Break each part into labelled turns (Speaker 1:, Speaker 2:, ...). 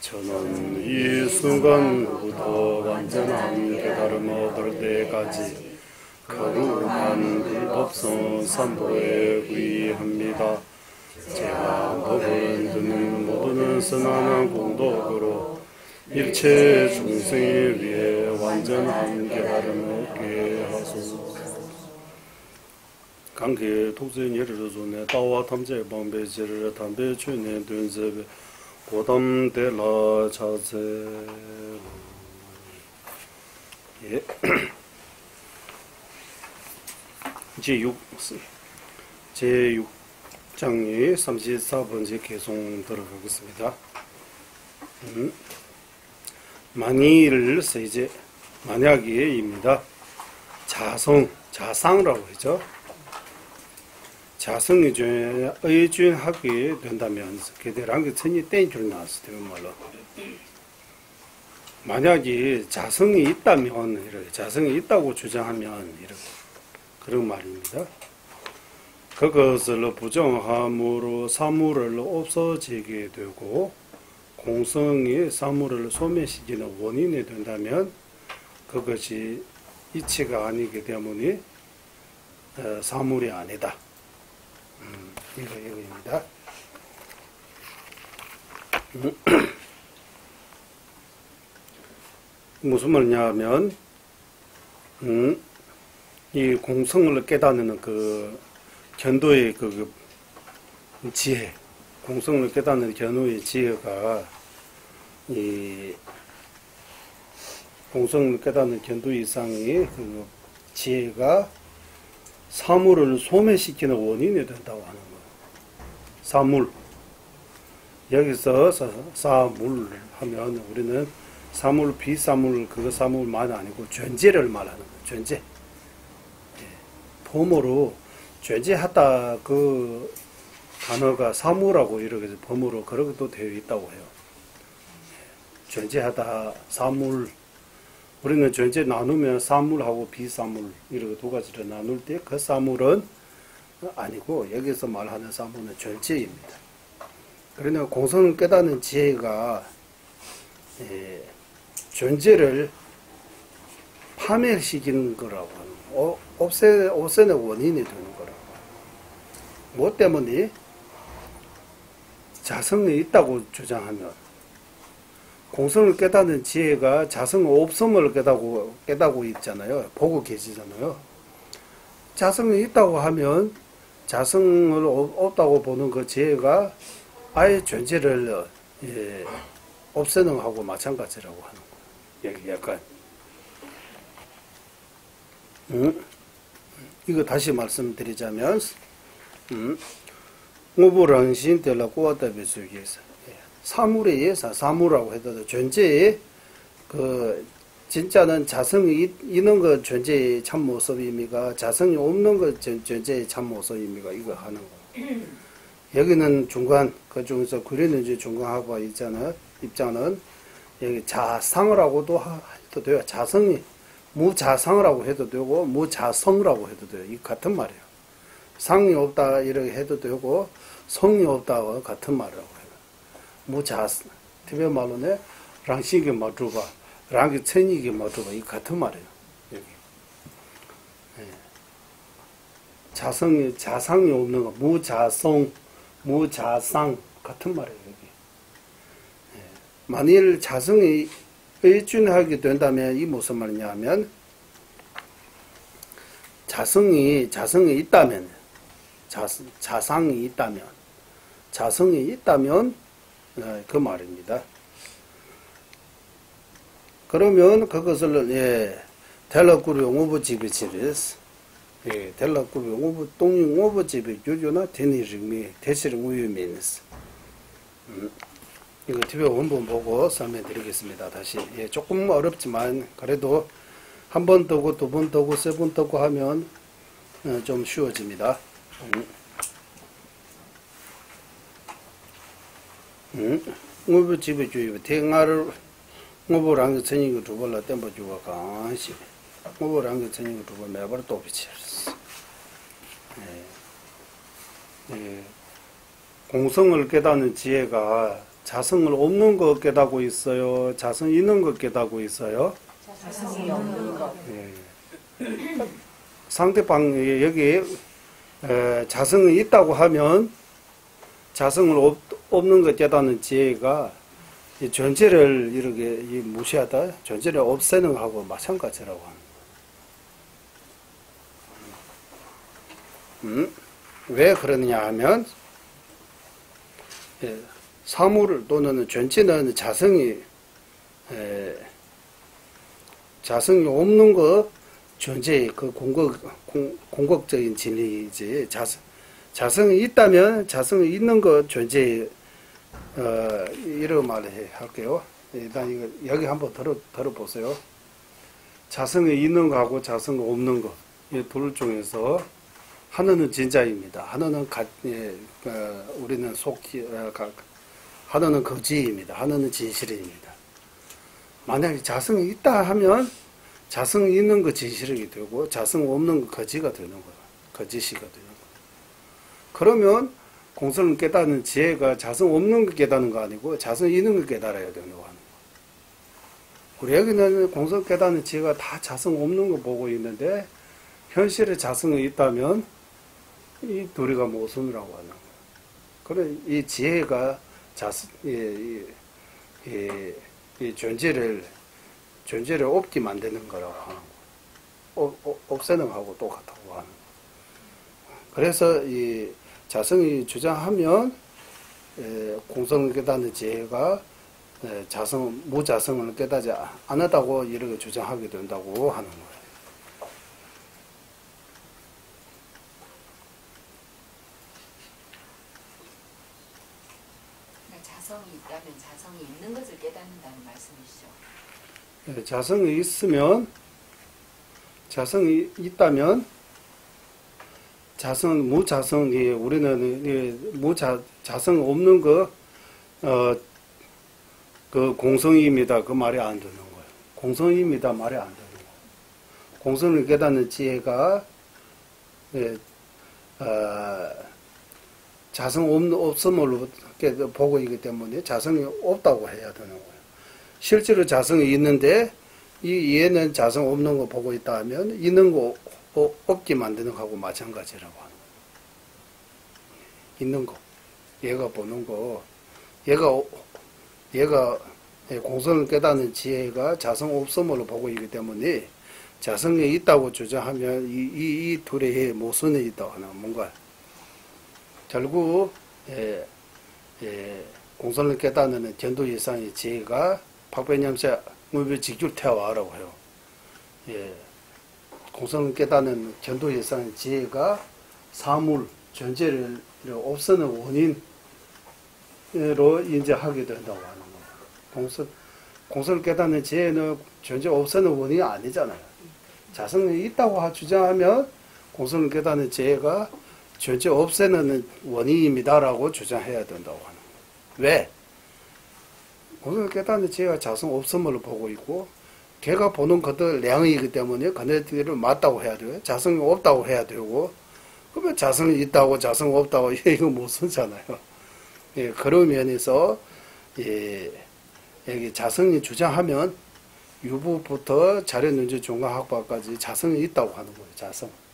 Speaker 1: 저는 이 순간부터 완전한 깨달음을 얻을 때까지 거룩한 불법성 산도에 구의합니다. 제가 법을 듣는 모두는 선한 공덕으로 일체 중생을 위해 완전한 깨달음을 얻게 하소서. 관계 독생 예를 존에 다와 탐제 방배지를 담배 주네 된제베 고담대라 자제. 예. 제6장의 34번째 개송 들어가겠습니다. 만일 세제 만약에입니다. 자상이라고 하죠. 자성이 의존하게 된다면 그대란 게 천이 땡줄 나왔을 때 말로 만약에 자성이 있다면 이렇게 자성이 있다고 주장하면 이렇게 그런 말입니다. 그것을 부정함으로 사물을 없어지게 되고 공성이 사물을 소멸시키는 원인이 된다면 그것이 이치가 아니기 때문에 사물이 아니다. 이거입니다. 무슨 말이냐 하면 이 공성을 깨닫는 그 견도의 그 지혜, 공성을 깨닫는 견도의 지혜가 이 공성을 깨닫는 견도 이상의 그 지혜가 사물을 소멸시키는 원인이 된다고 하는 거예요. 사물. 여기서 사물 하면 우리는 사물, 비사물, 그거 사물만 아니고 존재를 말하는 거예요. 존재. 예. 범어로 존재하다 그 단어가 사물하고 이렇게 범어로 그렇게 또 되어 있다고 해요. 존재하다, 사물. 우리는 존재 나누면 사물하고 비사물 이렇게 두 가지를 나눌 때 그 사물은 아니고 여기서 말하는 사물은 존재입니다. 그러나 공성을 깨닫는 지혜가 존재를 파멸시키는 거라고 하는 없애는 원인이 되는 거라고. 뭐 때문에? 자성이 있다고 주장하면 공성을 깨닫는 지혜가 자성 없음을 깨닫고 있잖아요. 보고 계시잖아요. 자성이 있다고 하면 자성을 없다고 보는 그 지혜가 아예 존재를 없애는 거하고 마찬가지라고 하는 거예요. 여기 약간 이거 다시 말씀드리자면 오보랑신 때라 꼬아다비 속에서 사물에 의해서 사물이라고 해도 존재의 그 진짜는 자성이 있는 것 존재의 참 모습입니까? 자성이 없는 것 존재의 참 모습입니까? 이거 하는 거. 여기는 중간 그 중에서 구리는 중간하고 있잖아요. 입장은 여기 자상이라고도 해도 돼요. 자성이 무자상이라고 해도 되고 무자성이라고 해도 돼요. 이 같은 말이에요. 상이 없다 이렇게 해도 되고 성이 없다고 같은 말이라고 해요. 무자스, 특별 말로는 랑식이 맞주가, 랑기 천익이 맞주가 이 같은 말이에요. 여기 자상이 없는 거 무자상 같은 말이에요. 여기 만일 자성이 의존하게 된다면 이 무슨 말이냐 하면 자성이 있다면 자상이 있다면 자성이 있다면 그 말입니다. 그러면 그것을 델라꾸르 용어부 지비치리스 델라꾸르 용어부 동용 용어부 지비 유교나 테니르미 대시르 우유미니스 이거 뒤에 원본 보고 설명드리겠습니다. 다시 조금 어렵지만 그래도 한 번 뜨고 두 번 뜨고 세 번 뜨고 하면 좀 쉬워집니다. ngô chỉ bị chửi thế ngã rồi ngô bố rằng cái chân của chú bố là tem bảo chú vào cả gì ngô bố rằng cái chân của chú bố mẹ bảo tổ bị chết 공성을 깨닫는 지혜가 자성을 없는 것 깨닫고 있어요? 자성 있는 것 깨닫고 있어요?
Speaker 2: 자성이 없는 것.
Speaker 1: 예. 상대방 여기 자성이 있다고 하면 자성을 없는 것 깨닫는 지혜가 이 존재를 이렇게 무시하다, 존재를 없애는 하고 마찬가지라고 합니다. 왜 그러느냐 하면 사물 또는 존재는 자성이 없는 것 존재의 그 공격적인 진리이지. 자성이 있다면 자성이 있는 것 존재의 이런 말을 할게요. 일단 이거 여기 한번 들어보세요. 자성이 있는 거하고 자성이 없는 것, 이 둘 중에서 하나는 진짜입니다. 하나는 우리는 하나는 거지입니다. 하나는 진실입니다. 만약에 자성이 있다 하면 자성이 있는 거 진실이 되고 자성 없는 거 거지가 되는 거야. 거짓이가 되는 거야. 그러면 공성을 깨닫는 지혜가 자성 없는 거 깨닫는 거 아니고 자성 있는 거 깨달아야 된다고 하는 거야. 우리 여기는 공성 깨닫는 지혜가 다 자성 없는 거 보고 있는데 현실에 자성이 있다면 이 둘이가 모순이라고 하는 거야. 그래 이 지혜가 이 존재를 없게 만드는 거라고 하는 거. 없애는 거하고 똑같다고 하는 거. 그래서 이 자성이 주장하면 공성을 깨닫는 지혜가 무자성을 깨닫지 않았다고 이렇게 주장하게 된다고 하는 거예요.
Speaker 2: 자성이 있다면 자성이 있는 것을 깨닫는다는 말씀이시죠?
Speaker 1: 자성이 있다면 무자성이 우리는 자성 없는 그 공성입니다. 그 말이 안 되는 거예요. 공성입니다. 말이 안 되는 거예요. 공성을 깨닫는 지혜가 자성 없음을 보고 있기 때문에 자성이 없다고 해야 되는 거예요. 실제로 자성이 있는데 얘는 자성 없는 거 보고 있다 하면 있는 거 없게 만드는 거하고 마찬가지라고 하는 거예요. 있는 거, 얘가 보는 거, 얘가 공성을 깨닫는 지혜가 자성 없음으로 보고 있기 때문에 자성이 있다고 주장하면 이 둘의 모순이 있다고 하는 뭔가 결국 공성을 깨닫는 견도 이상의 지혜가 박배념사 무비직줄태화라고 해요. 공성을 깨닫는 견도 이상의 지혜가 사물, 존재를 없애는 원인으로 인정하게 된다고 하는 거예요. 공성을 깨닫는 지혜는 존재 없애는 원인이 아니잖아요. 자성이 있다고 주장하면 공성을 깨닫는 지혜가 존재 없애는 원인입니다라고 주장해야 된다고 하는 거예요. 왜? 공성을 깨닫는 지혜가 자성 없음을 보고 있고 걔가 보는 것들 량이기 때문에 그네들을 맞다고 해야 돼요. 자성이 없다고 해야 되고 그러면 자성이 있다고 자성 없다고 이거 못 쓰잖아요. 그런 면에서 여기 자성이 주장하면 유부부터 자료논제 종합학과까지 자성이 있다고 하는 거예요.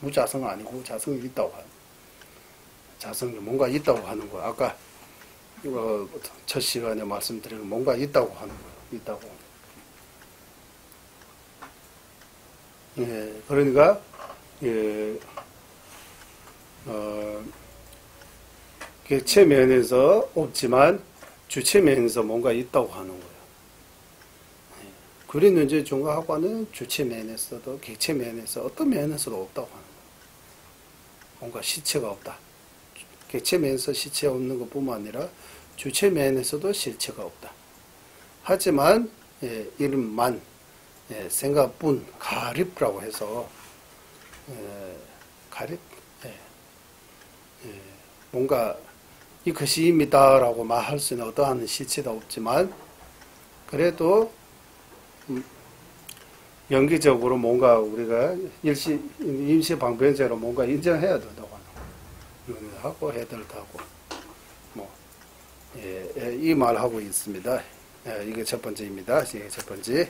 Speaker 1: 무자성 아니고 자성이 있다고 하는 거예요. 자성이 뭔가 있다고 하는 거예요. 아까 첫 시간에 말씀드린 뭔가 있다고 하는 거예요. 있다고. 그러니까 객체 면에서 없지만 주체 면에서 뭔가 있다고 하는 거예요. 그린논제 종합학과는 주체 면에서도 객체 면에서 어떤 면에서도 없다고 하는 거예요. 뭔가 시체가 없다. 객체 면에서 시체 없는 것뿐만 아니라 주체 면에서도 실체가 없다. 하지만 이름만 생각뿐 가립이라고 해서 가립 뭔가 이것이입니다라고 말할 수 있는 어떠한 실체도 없지만 그래도 연기적으로 뭔가 우리가 임시방편제로 뭔가 인정해야 된다고 하는 거예요. 하고 해들도 하고 이 말하고 있습니다. 이게 첫 번째입니다. 이게 첫 번째.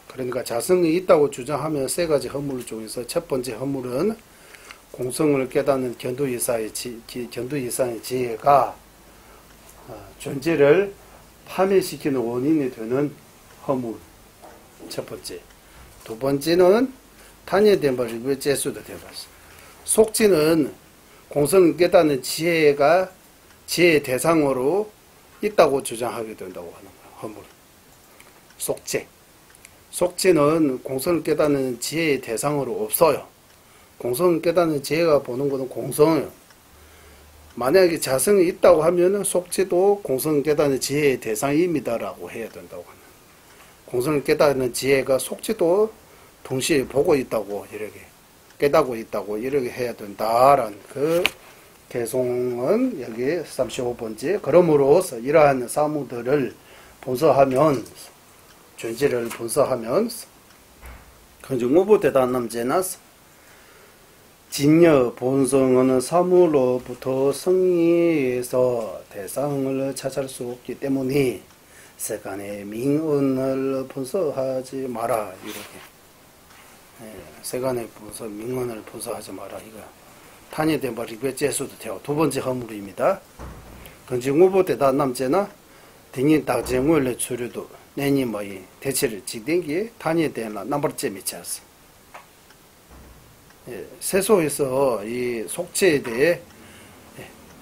Speaker 1: 그러니까 자성이 있다고 주장하면 세 가지 허물 중에서 첫 번째 허물은 공성을 깨닫는 견도이사의 지혜가 존재를 파멸시키는 원인이 되는 허물. 첫 번째. 두 번째는 단예된 벌이 재수도 되어봤어. 속지는 공성을 깨닫는 지혜가 지혜의 대상으로 있다고 주장하게 된다고 하는 거야. 허물. 속지. 속지는 공성을 깨닫는 지혜의 대상으로 없어요. 공성을 깨닫는 지혜가 보는 것은 공성이에요. 만약에 자성이 있다고 하면 속지도 공성을 깨닫는 지혜의 대상입니다라고 해야 된다고 하는. 공성을 깨닫는 지혜가 속지도 동시에 보고 있다고 이렇게 깨닫고 있다고 이렇게 해야 된다라는 그 개송은 여기 35번째. 그러므로서 이러한 사무들을 본서하면 존재를 본서하면 근중오부 대단남제나스 진여 본성은 사무로부터 성의에서 대상을 찾을 수 없기 때문에 세간의 민언을 본서하지 마라 이렇게. 세간의 민언을 본서하지 마라 이거. 탄예된 벌이 괴제수도 되고 두 번째 허물입니다. 근중오부 대단남제나 등인 다정원래 추류도 내니 뭐이 대체를 지den기 탄예된라 남벌제 미쳤어. 세소에서 이 속체에 대해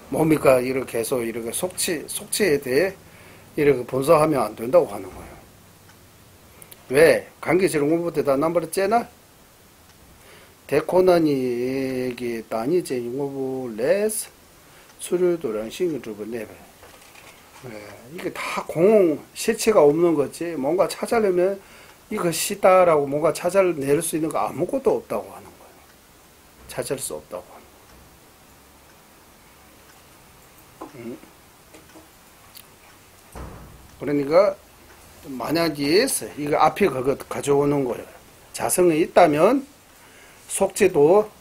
Speaker 1: 뭡니까 이렇게 계속 이렇게 속체에 대해 이렇게 본서하면 안 된다고 하는 거예요. 왜? 관계지를 공부되다 남버렸잖아? 대코나니에게 단위제 용어부 레스 수류도랑 싱글을 내배. 이게 다 실체가 없는 거지. 뭔가 찾아내면 이것이다라고 뭔가 찾아낼 수 있는 거 아무것도 없다고 하는 거예요. 찾을 수 없다고 하는 거예요. 그러니까 만약에 이거 앞에 그거 가져오는 거예요. 자성이 있다면 속지도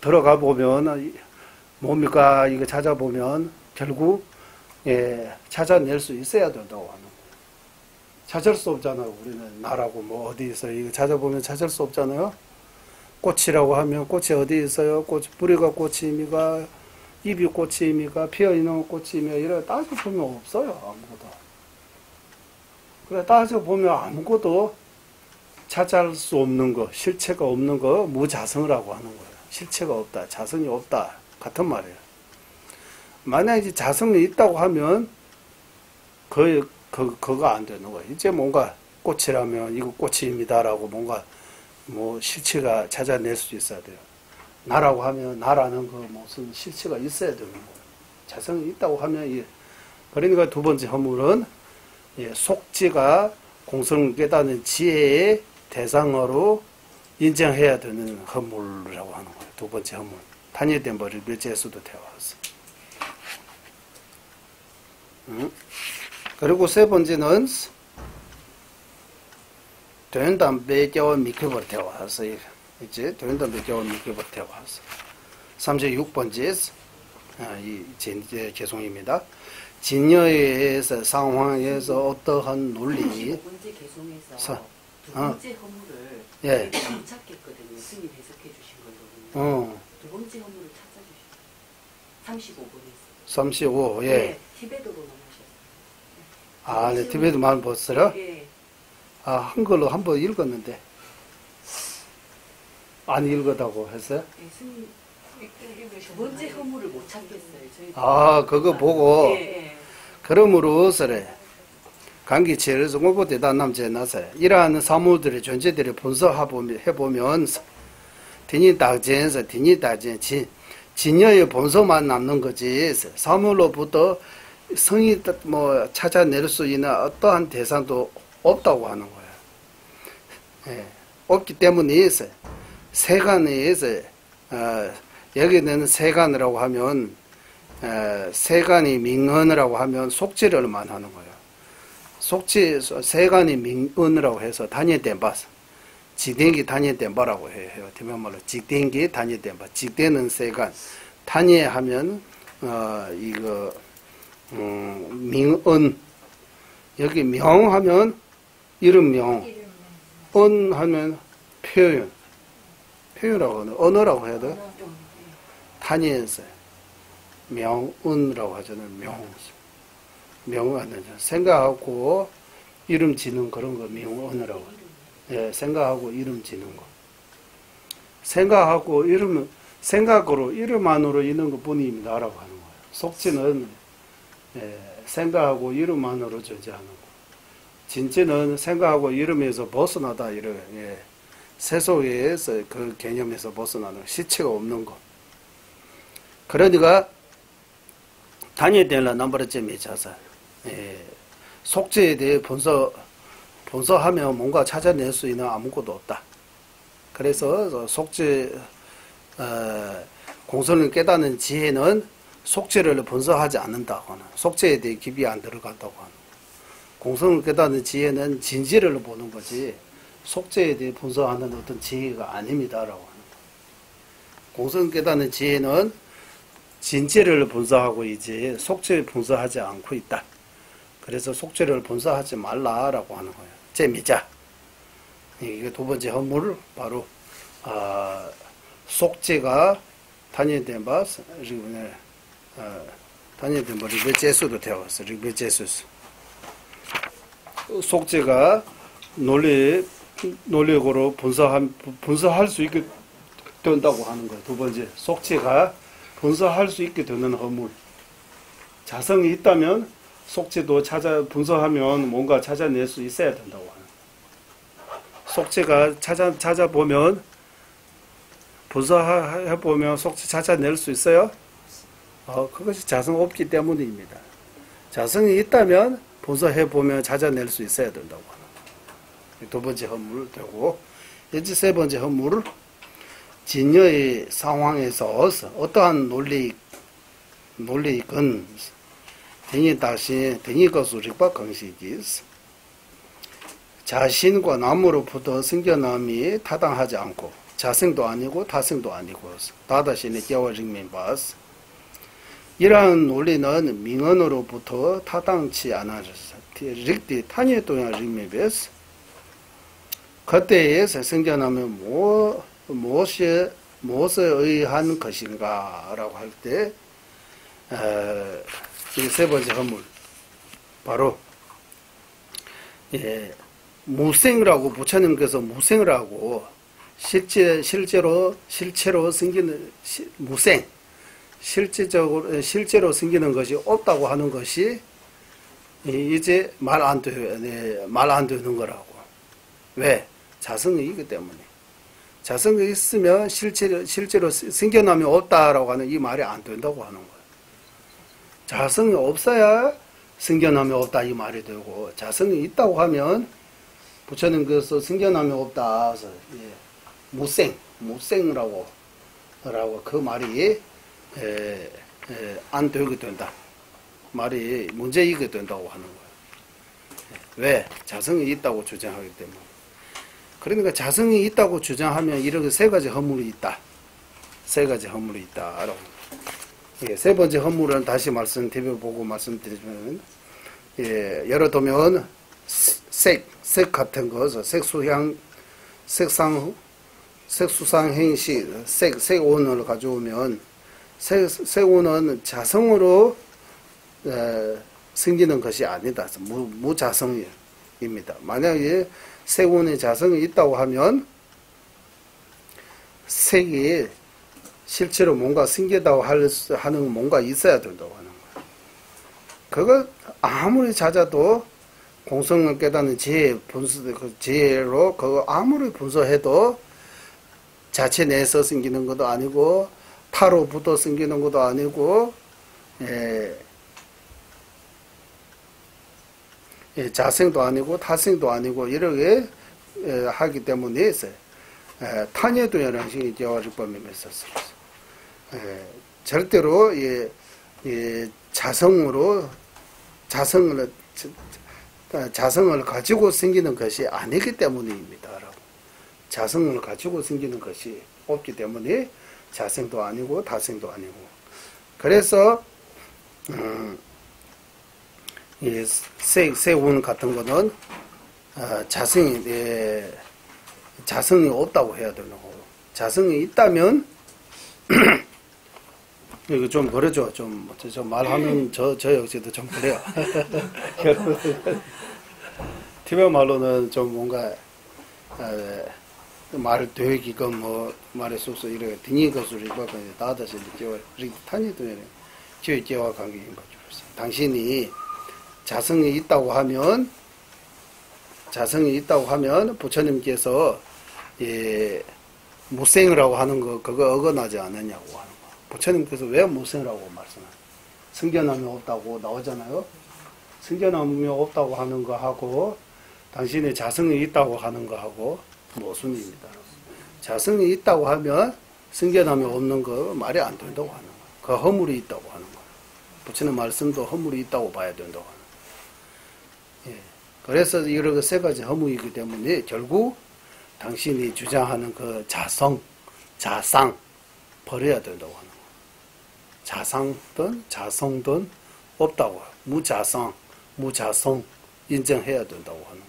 Speaker 1: 들어가 보면 뭡니까 이거 찾아보면 결국 찾아낼 수 있어야 된다고 하는 거예요. 찾을 수 없잖아요. 우리는 나라고 뭐 어디 있어요. 이거 찾아보면 찾을 수 없잖아요. 꽃이라고 하면 꽃이 어디 있어요? 뿌리가 꽃입니까? 잎이 꽃입니까? 피어있는 꽃입니까? 이래 따져보면 없어요. 아무것도. 그래 따져보면 아무것도 찾을 수 없는 거, 실체가 없는 거 무자성이라고 하는 거예요. 실체가 없다, 자성이 없다 같은 말이에요. 만약에 자성이 있다고 하면 그거 안 되는 거예요. 이제 뭔가 꽃이라면 이거 꽃입니다라고 뭔가 뭐 실체가 찾아낼 수 있어야 돼요. 나라고 하면 나라는 그 무슨 실체가 있어야 되는 거예요. 자성이 있다고 하면 그러니까 두 번째 허물은 속지가 공성을 깨닫는 지혜의 대상으로 인정해야 되는 허물이라고 하는 거예요. 두 번째 허물. 단일된 벌을 멸제해서도 되어왔어. 그리고 세 번째는 된담 배겨와 미켜버 되어왔어. 이제 된담 배겨와 미켜버 되어왔어. 36번째 이 개송입니다. 진여에서 상황에서 어떠한 논리
Speaker 2: 두 번째 개송에서 두 번째 허물을 못 찾겠거든요. 스님 해석해 주신 거거든요. 두 번째 허물을 찾아주시죠. 35번에서.
Speaker 1: 35, 예.
Speaker 2: 네, 티베트로 넘으셨어요.
Speaker 1: 네, 티베트만 봤어요?
Speaker 2: 예.
Speaker 1: 한글로 한번 읽었는데. 안 읽었다고 했어요?
Speaker 2: 예, 스님 두 번째 허물을 못 찾겠어요.
Speaker 1: 그거 보고.
Speaker 2: 예.
Speaker 1: 그러므로서래. 관계체에서 공부되다 남제나서 이러한 사물들의 존재들을 분석해보면서 디니다젠에서 디니다젠 진여의 본성만 남는 거지 사물로부터 성이 뭐 찾아낼 수 있는 어떠한 대상도 없다고 하는 거예요. 없기 때문에 세간에서 여기는 세간이라고 하면 세간이 민언이라고 하면 속지를 말하는 거예요. 세간이 민언이라고 해서 단예된 바스 직den기 단위된바라고 해요. 대면말로 직den기 단위된바. 직대는 세간, 단위하면 이거 명언. 여기 명하면 이름명, 언하면 표현. 표현이라고 하는 언어라고 해야 돼. 단위에서 명언이라고 하잖아요. 명언은 생각하고 이름 지는 그런 거 명언이라고. 예, 생각하고 이름 지는 거. 생각하고 이름, 생각으로 이름만으로 있는 것 뿐입니다라고 하는 거예요. 속지는 생각하고 이름만으로 존재하는 거. 진지는 생각하고 이름에서 벗어나다 이래. 세속에서 그 개념에서 벗어나는 시체가 없는 거. 그러니까 단위되려 넘버점이 자살. 속죄에 대해 본서하면 뭔가 찾아낼 수 있는 아무것도 없다. 그래서 속죄 공선을 깨닫는 지혜는 속죄를 본서하지 않는다고 하는, 속죄에 대해 깊이 안 들어간다고 하는. 공성을 깨닫는 지혜는 진지를 보는 거지 속죄에 대해 본서하는 어떤 지혜가 아닙니다라고 하는. 공성을 깨닫는 지혜는 진지를 본서하고 이제 속죄를 본서하지 않고 있다. 그래서 속죄를 본서하지 말라라고 하는 거예요. 재미자. 이게 두 번째 허물 바로 속죄가 단위된 바 단위된 바 리베제수도 되어왔어. 리베제수스. 속죄가 논리적으로 분석할 수 있게 된다고 하는 거예요. 두 번째, 속죄가 분석할 수 있게 되는 허물. 자성이 있다면 속죄도 분석하면 뭔가 찾아낼 수 있어야 된다고 하는 거예요. 속죄가 찾아보면 분석해보면 속죄 찾아낼 수 있어요? 그것이 자성 없기 때문입니다. 자성이 있다면 분석해보면 찾아낼 수 있어야 된다고 하는 거예요. 두 번째 허물 되고, 이제 세 번째 허물, 진여의 상황에서 어떠한 논리건 대니 것을 릭박 강식이 자신과 남으로부터 생겨남이 타당하지 않고 자생도 아니고 타생도 아니고 다다신의 깨워링민 바스. 이러한 논리는 민언으로부터 타당치 않아서 릭디 탄예 동양 릭미베스. 그때에서 생겨나면 무엇에 의한 것인가 라고 할 때 이 세 번째 허물 바로 무생이라고 부처님께서 무생이라고 실제로 생기는 무생 실제로 생기는 것이 없다고 하는 것이 이제 말 안 되는 거라고. 왜? 자성이 있기 때문에. 자성이 있으면 실제로 생겨나면 없다라고 하는 이 말이 안 된다고 하는 거예요. 자성이 없어야 생겨나면 없다 이 말이 되고, 자성이 있다고 하면 부처님께서 생겨나면 없다. 무생이라고 그 말이 안 되게 된다. 말이 문제이게 된다고 하는 거예요. 왜? 자성이 있다고 주장하기 때문에. 그러니까 자성이 있다고 주장하면 이렇게 세 가지 허물이 있다. 세 가지 허물이 있다라고. 세 번째 허물은 다시 말씀드려보고 말씀드리면, 예를 들면 색 같은 거, 색수상 행식, 색온을 가져오면 색온은 자성으로 생기는 것이 아니다. 무자성입니다. 만약에 색온에 자성이 있다고 하면 색이 실제로 뭔가 생기다고 하는 뭔가 있어야 된다고 하는 거예요. 그거 아무리 찾아도 공성을 깨닫는 지혜로 그거 아무리 분석해도 자체 내에서 생기는 것도 아니고 타로부터 생기는 것도 아니고 자생도 아니고 타생도 아니고 이렇게 하기 때문에 탄예도 연행식이 되어지범에 있었어요. 절대로 자성을 가지고 생기는 것이 아니기 때문입니다. 자성을 가지고 생기는 것이 없기 때문에 자생도 아니고 타생도 아니고. 그래서 이 세운 같은 거는 자성이 없다고 해야 되는 거고, 자성이 있다면 이거 좀 그러죠. 좀 말하는 저 역시도 좀 그래요. 티베 말로는 좀 뭔가 말 되기건 뭐 말의 속서 이래 등이 것을 이거는 다다시 이제 리탄이도 제 제와 관계인 거죠. 당신이 자성이 있다고 하면 부처님께서 무생이라고 하는 거 그거 어긋나지 않느냐고 하는 거. 부처님께서 왜 무생이라고 말씀하세요? 성견함이 없다고 나오잖아요. 성견함이 없다고 하는 거 하고 당신의 자성이 있다고 하는 거 하고 모순입니다. 자성이 있다고 하면 성견함이 없는 거 말이 안 된다고 하는 거. 그 허물이 있다고 하는 거. 부처님 말씀도 허물이 있다고 봐야 된다고 하는 거. 예. 그래서 이런 세 가지 허물이기 때문에 결국 당신이 주장하는 그 자성, 자상 버려야 된다고 하는 거. 자상든 자성든 없다고. 무자상, 무자성 인정해야 된다고 하는 거.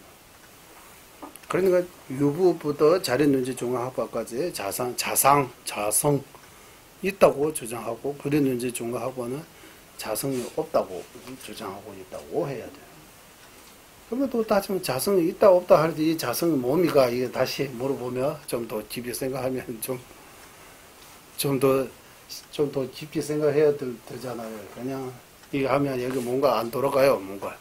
Speaker 1: 그러니까 유부부터 자린눈지 중화학과까지 자상, 자성 있다고 주장하고 그린눈지 중화학과는 자성이 없다고 주장하고 있다고 해야 돼요. 그러면 또 따지면 자성이 있다 없다 할 때 이 자성이 뭡니까? 이게 다시 물어보면 좀 더 깊이 생각하면 좀 더 깊이 생각해야 되잖아요. 그냥 이거 하면 여기 뭔가 안 돌아가요, 뭔가.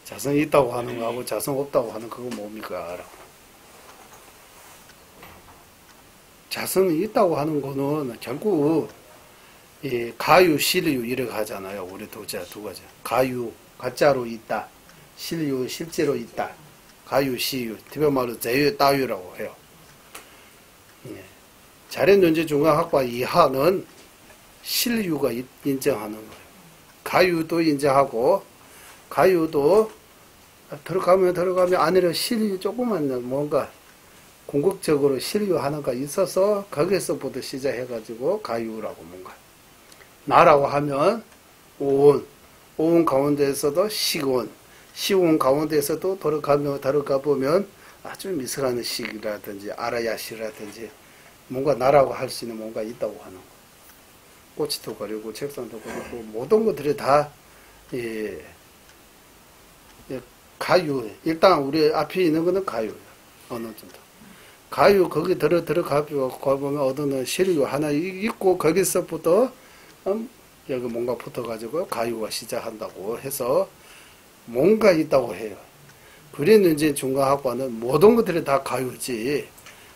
Speaker 1: 자성이 있다고 하는 거하고 자성 없다고 하는 그거 뭡니까? 자성이 있다고 하는 거는 결국 이 가유, 실유 이렇게 하잖아요. 우리 두 가지. 가유, 가짜로 있다. 실유, 실제로 있다. 가유, 시유. 티베 말로 제유, 따유라고 해요. 예. 자련논지중화학과 이하는 실유가 인정하는 거예요. 가유도 인정하고 가유도 들어가면 안에는 실유 조그만 뭔가 궁극적으로 실유하는 거 있어서 거기서부터 시작해가지고 가유라고 뭔가 나라고 하면 오온 가운데에서도 시온 가운데에서도 들어가 보면 아주 미숙한 식이라든지 아라야시라든지 뭔가 나라고 할 수 있는 뭔가 있다고 하는 거. 꽃이도 그리고 책상도 그리고 모든 것들이 다 가유. 일단 우리 앞에 있는 거는 가유예요. 어느 정도. 가유 거기 들어가 보면 어느 실유 하나 있고 거기서부터 여기 뭔가 붙어가지고 가유가 시작한다고 해서 뭔가 있다고 해요. 그랬는지 중간학과는 모든 것들이 다 가유지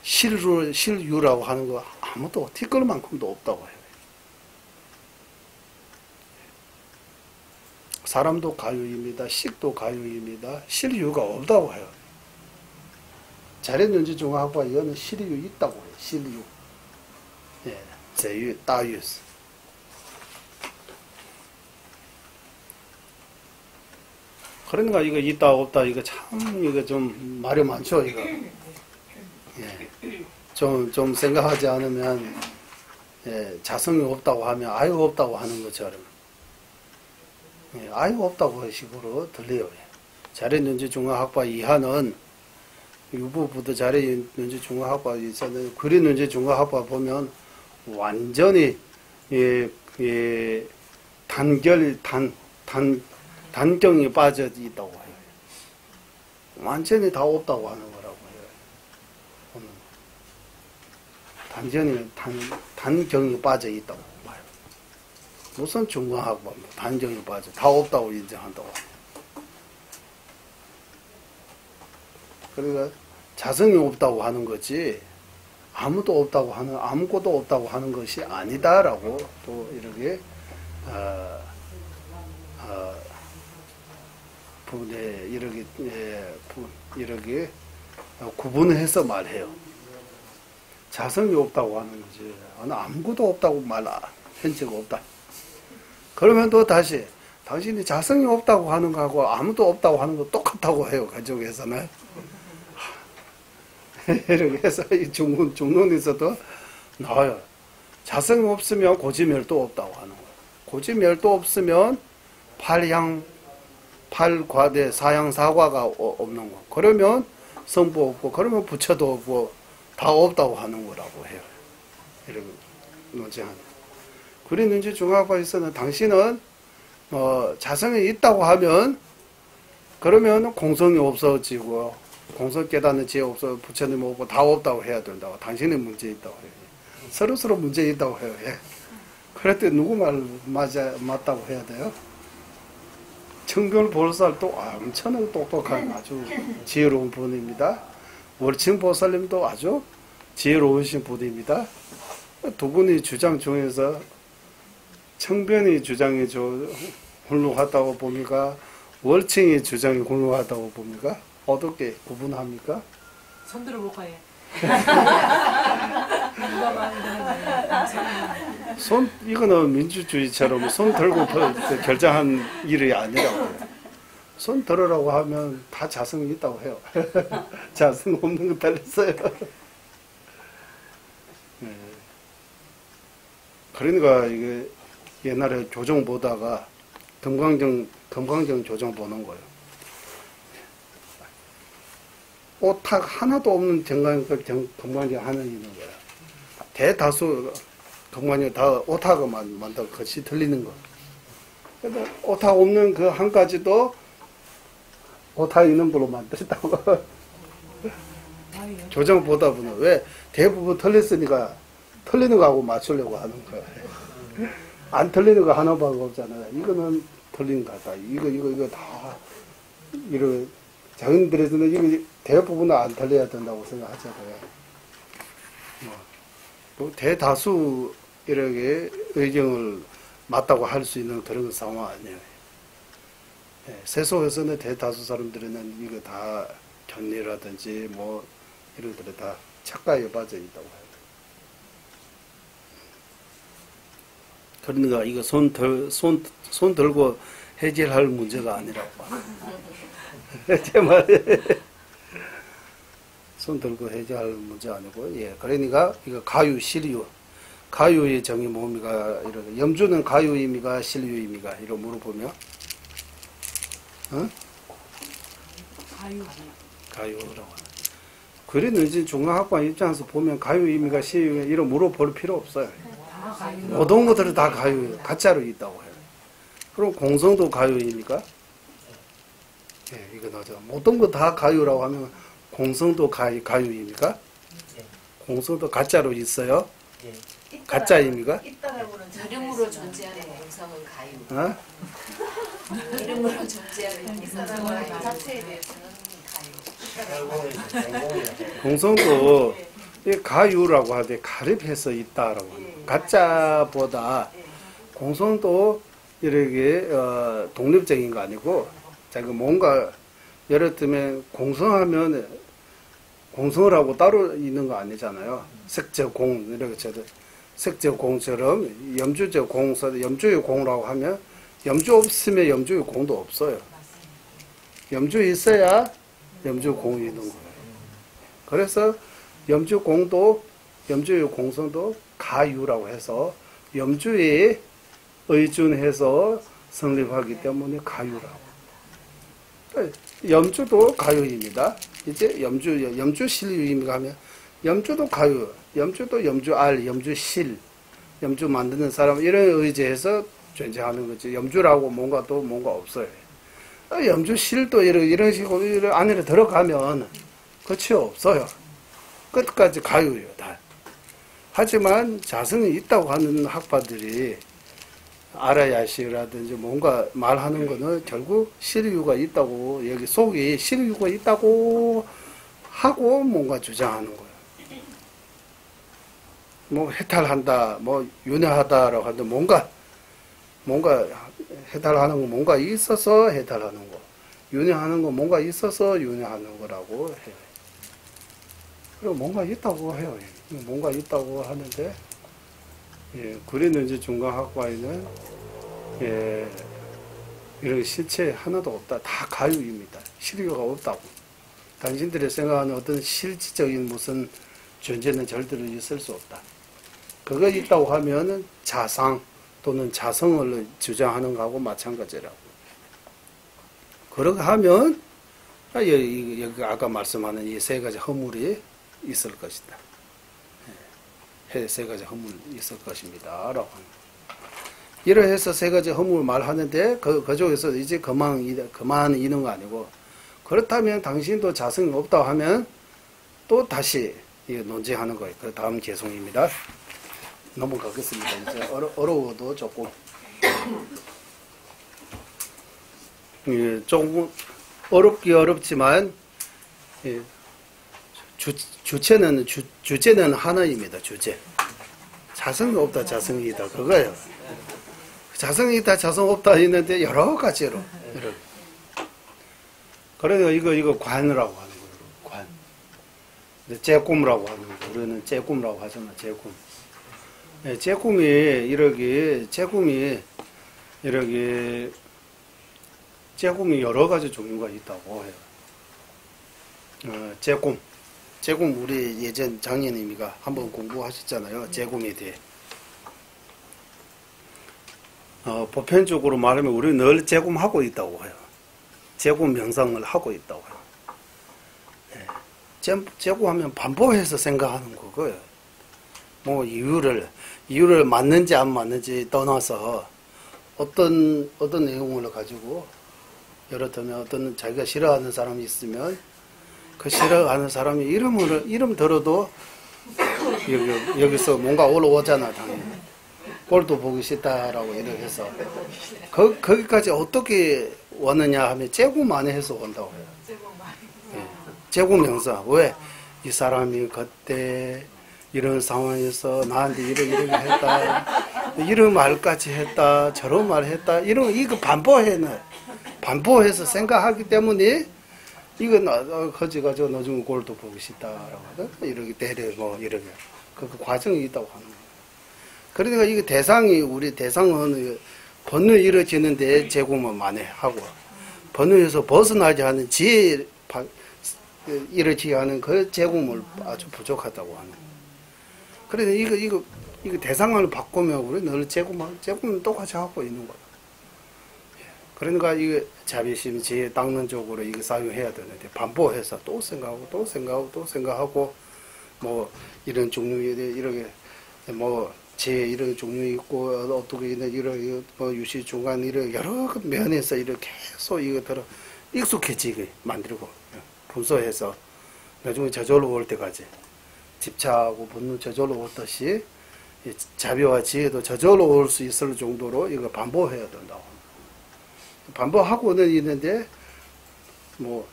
Speaker 1: 실유라고 하는 거 아무도 티끌만큼도 없다고 해요. 사람도 가유입니다. 식도 가유입니다. 실유가 없다고 해요. 자련논지 중학과 이거는 실유 있다고 해요. 실유. 예, 제유, 따유스. 그러니까 이거 있다 없다 이거 참 이거 좀 말이 많죠 이거. 예, 좀 생각하지 않으면 자성이 없다고 하면 아유 없다고 하는 것처럼 아유 없다고 식으로 들려요. 자련논지 중화학과 이하는 유부부도 자련논지 중화학과 있었는데 그린논지 중화학과 보면 완전히 단경이 빠져 있다고 해요. 완전히 다 없다고 하는 거라고 해요. 단경이 빠져 있다고 봐요. 무슨 중화학과 단경이 빠져 다 없다고 인정한다고. 그러니까 자성이 없다고 하는 거지 아무것도 없다고 하는 것이 아니다라고 또 이렇게 이렇게 구분해서 말해요. 자성이 없다고 하는 거지 아무것도 없다고 말한 적이 없다. 그러면 또 다시 당신이 자성이 없다고 하는 거하고 아무도 없다고 하는 거 똑같다고 해요. 그쪽에서는 이렇게 해서 이 중론에서도 나와요. 자성이 없으면 고지멸도 없다고 하는 거예요. 고지멸도 없으면 팔과대 사양사과가 없는 거. 그러면 성부 없고, 그러면 부처도 없고, 다 없다고 하는 거라고 해요. 이렇게 논쟁하는. 그랬는지 중학과에서는 당신은 자성이 있다고 하면, 그러면 공성이 없어지고, 공성 깨닫는 지혜 없어, 부처님 없고, 다 없다고 해야 된다고. 당신이 문제 있다고 해요. 서로 문제 있다고 해요. 예. 그럴 때 누구 말 맞다고 해야 돼요? 청별 보살도 엄청나게 똑똑한 아주 지혜로운 분입니다. 월층 보살님도 아주 지혜로우신 분입니다. 두 분이 주장 중에서 청변이 주장이 훌륭하다고 봅니까? 월층이 주장이 훌륭하다고 봅니까? 어떻게 구분합니까?
Speaker 3: 손 들어볼까요?
Speaker 1: 이거는 민주주의처럼 손 들고 결정한 일이 아니라고요. 손 들으라고 하면 다 자성이 있다고 해요. 자성 없는 거 달렸어요. 네. 그러니까 이게 옛날에 조정 보다가 금강정 조정 보는 거예요. 오탁 하나도 없는 금강정 하나 있는 거야. 대다수 금강정 다 오탁만 만들어 글씨 틀리는 거. 근데 오탁 없는 그 한 가지도 오탁 있는 걸로 만들었다고. 조정 보다 보면 왜 대부분 틀렸으니까 틀리는 거하고 맞추려고 하는 거야. 안 틀리는 거 하나밖에 없잖아요. 이거는 틀린 거다. 이거 다 이런 장인들에서는 이거 대부분은 안 틀려야 된다고 생각하잖아요. 뭐 대다수 이렇게 의견을 맞다고 할 수 있는 그런 상황 아니에요. 네, 세속에서는 대다수 사람들은 이거 다 견리라든지 뭐 이런 것들이 다 착각에 빠져 있다고 해요. 그러니까 이거 손 들고 해결할 문제가 아니라고. 제 말에 손 들고 해결할 문제 아니고, 예. 그러니까 이거 가유, 실유. 가유의 정의 뭡니까? 이런 염주는 가유입니까? 실유입니까? 이런 물어보면, 가유라고. 그랬는지 중앙학관 입장에서 보면 가유입니까? 실유입니까? 이런 물어볼 필요 없어요. 모든 것들은 다 가유, 가짜로 있다고 해요. 그럼 공성도 가유입니까? 예, 이거 나죠. 모든 거 다 가유라고 하면 공성도 가유입니까? 공성도 가짜로 있어요? 가짜입니까?
Speaker 2: 이름으로 존재하는 공성은 가유. 이름으로 존재하는 공성은 자체에 대해서는 가유.
Speaker 1: 공성도 가유라고 하되 가립해서 있다라고 합니다. 가짜보다 공성도 이렇게 독립적인 거 아니고 자기 뭔가 예를 들면 공성하면 공성을 하고 따로 있는 거 아니잖아요. 색제공 이렇게 저도 색제공처럼 염주제 공서 염주의 공이라고 하면 염주 없으면 염주의 공도 없어요. 염주 있어야 염주 공이 있는 거예요. 그래서 염주 공도 염주의 공성도 가유라고 해서 염주에 의존해서 성립하기 때문에 가유라고. 염주도 가유입니다. 이제 염주 실유입니까 하면 염주도 가유, 염주도 염주알, 염주실, 염주 만드는 사람 이런 의지해서 존재하는 거지. 염주라고 뭔가 또 뭔가 없어요. 염주실도 이런 식으로 이런 안에 들어가면 끝이 없어요. 끝까지 가유예요, 다. 하지만 자성이 있다고 하는 학파들이 아라야시라든지 뭔가 말하는 거는 결국 실유가 있다고, 여기 속에 실유가 있다고 하고 뭔가 주장하는 거예요. 뭐 해탈한다, 뭐 윤회하다라고 하는데 뭔가 해탈하는 거 뭔가 있어서 해탈하는 거, 윤회하는 거 뭔가 있어서 윤회하는 거라고 해요. 그리고 뭔가 있다고 해요. 뭔가 있다고 하는데, 예, 그랬는지 중간학과에는, 예, 이런 실체 하나도 없다. 다 가유입니다. 실유가 없다고. 당신들이 생각하는 어떤 실질적인 무슨 존재는 절대로 있을 수 없다. 그거 있다고 하면은 자상 또는 자성을 주장하는 거하고 마찬가지라고. 그렇게 하면 여기 아까 말씀하는 이 세 가지 허물이 있을 것이다. 세 가지 허물이 있을 것입니다. 라고 하는. 이러해서 세 가지 허물 말하는데 그쪽에서 이제 그만 있는 거 아니고, 그렇다면 당신도 자성이 없다고 하면 또 다시 이거 논쟁하는 거예요. 그 다음 개송입니다. 넘어가겠습니다. 이제 어려워도 조금 조금 어렵지만 주제는 하나입니다. 주제. 자성이 없다, 자성이 있다, 그거예요. 자성이 있다, 자성 없다 있는데 여러 가지로. 그래서 이거 관이라고 하는 거예요. 관. 째꿈이라고 하는 거. 우리는 째꿈이라고 하잖아. 째꿈. 째꿈이 여러 가지 종류가 있다고 해요. 째꿈 우리 예전 장녀님이가 한번 공부하셨잖아요. 째꿈에 대해. 보편적으로 말하면 우리 늘 째꿈하고 있다고 해요. 째꿈 명상을 하고 있다고 해요. 째꿈하면 반복해서 생각하는 거고요. 뭐 이유를 맞는지 안 맞는지 떠나서 어떤 내용을 가지고, 예를 들면 어떤 자기가 싫어하는 사람이 있으면 그 싫어하는 사람이 이름 들어도 여기서 뭔가 올라오잖아. 당연히 꼴도 보기 싫다라고 이렇게 해서 거기까지 어떻게 왔느냐 하면 째꿈 안에 해서 온다고 해요. 째꿈 명상. 왜? 이 사람이 그때 이런 상황에서 나한테 이렇게 했다, 이런 말까지 했다, 저런 말 했다, 이거 반복해서 생각하기 때문에 이거 커지가지고 나중에 꼴도 보기 싫다라고 하죠. 이렇게 때려 이렇게 그 과정이 있다고 하는 거예요. 그러니까 이게 우리 대상은 번뇌 이루어지는데 째꿈은 많이 하고, 번뇌에서 벗어나지 않은 지혜 이루어지지 않은 그 째꿈을 아주 부족하다고 하는 거예요. 그래서 이거 대상을 바꾸면 우리 늘 째꿈은 똑같이 하고 있는 거예요. 그러니까 이거 자비심, 지혜 닦는 쪽으로 이거 사용해야 되는데, 반복해서 또 생각하고, 뭐 이런 종류에 대해 이렇게 뭐 지혜 이런 종류 있고, 어떻게 이런 뭐 유시 중간 이런 여러 면에서 이렇게 계속 이거 들어 익숙해지게 만들고 분석해서 나중에 저절로 올 때까지. 집착하고 분노 저절로 오듯이 자비와 지혜도 저절로 올 수 있을 정도로 이거 반복해야 된다고. 반복하고는 있는데 뭐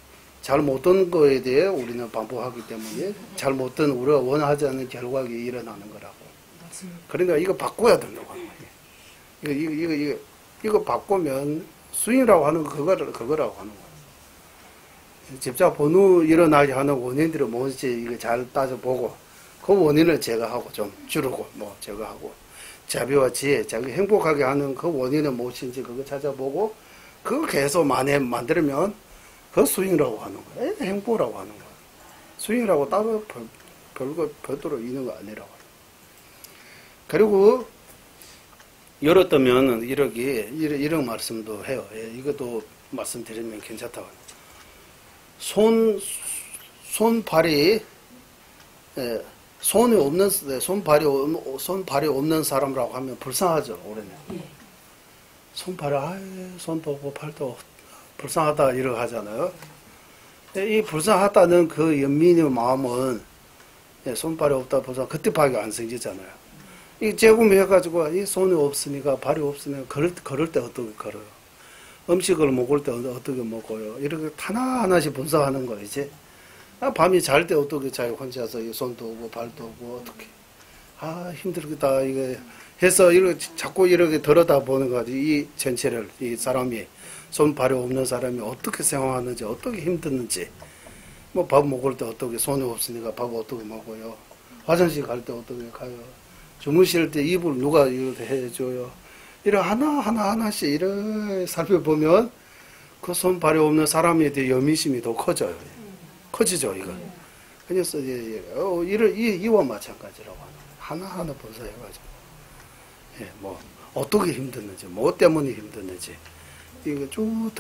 Speaker 1: 잘 못된 거에 대해 우리는 반복하기 때문에 잘 못된 우리가 원하지 않는 결과가 일어나는 거라고. 그러니까 이거 바꿔야 된다고 하는 거예요. 이거 바꾸면 수행이라고 하는 거 그거라고 하는 거예요. 집착 번뇌 일어나게 하는 원인들이 뭔지 이거 잘 따져보고, 그 원인을 제거하고 좀 줄이고 제거하고, 자비와 지혜, 자기 행복하게 하는 그 원인은 무엇인지 그거 찾아보고, 그거 계속 만들면 그 수행이라고 하는 거예요. 행복이라고 하는 거예요. 수행이라고 따로 별도로 있는 거 아니라고. 그리고 예를 들면 이런 말씀도 해요. 이것도 말씀드리면 괜찮다고. 손발이 없는 사람이라고 하면 불쌍하죠. 우리는 손도 없고 팔도 불쌍하다 이러고 하잖아요. 이 불쌍하다는 그 연민의 마음은 손발이 없다 불쌍 그때밖에 안 생기잖아요. 이 재구매해가지고 이 손이 없으니까 발이 없으니까 걸을 때 어떻게 걸어요? 음식을 먹을 때 어떻게 먹어요? 이렇게 하나하나씩 분석하는 거 이제. 밤이 잘 때 어떻게 자기 혼자서 이 손도 오고 발도 오고 어떻게. 힘들겠다 이거 해서 이렇게 자꾸 이렇게 들여다보는 거지. 이 전체를 이 사람이 손 발이 없는 사람이 어떻게 생활하는지 어떻게 힘드는지. 뭐 밥 먹을 때 어떻게 손이 없으니까 밥 어떻게 먹어요? 화장실 갈 때 어떻게 가요? 주무실 때 이불 누가 이렇게 해줘요? 이런 하나씩 이렇게 살펴보면 그 손발이 없는 사람에 대해 연민심이 더 커져요. 커지죠, 이거. 그래서 이와 마찬가지라고 하는 거예요. 하나하나 분석해가지고. 예, 뭐, 어떻게 힘드는지, 뭐 때문에 힘드는지, 이거 쭉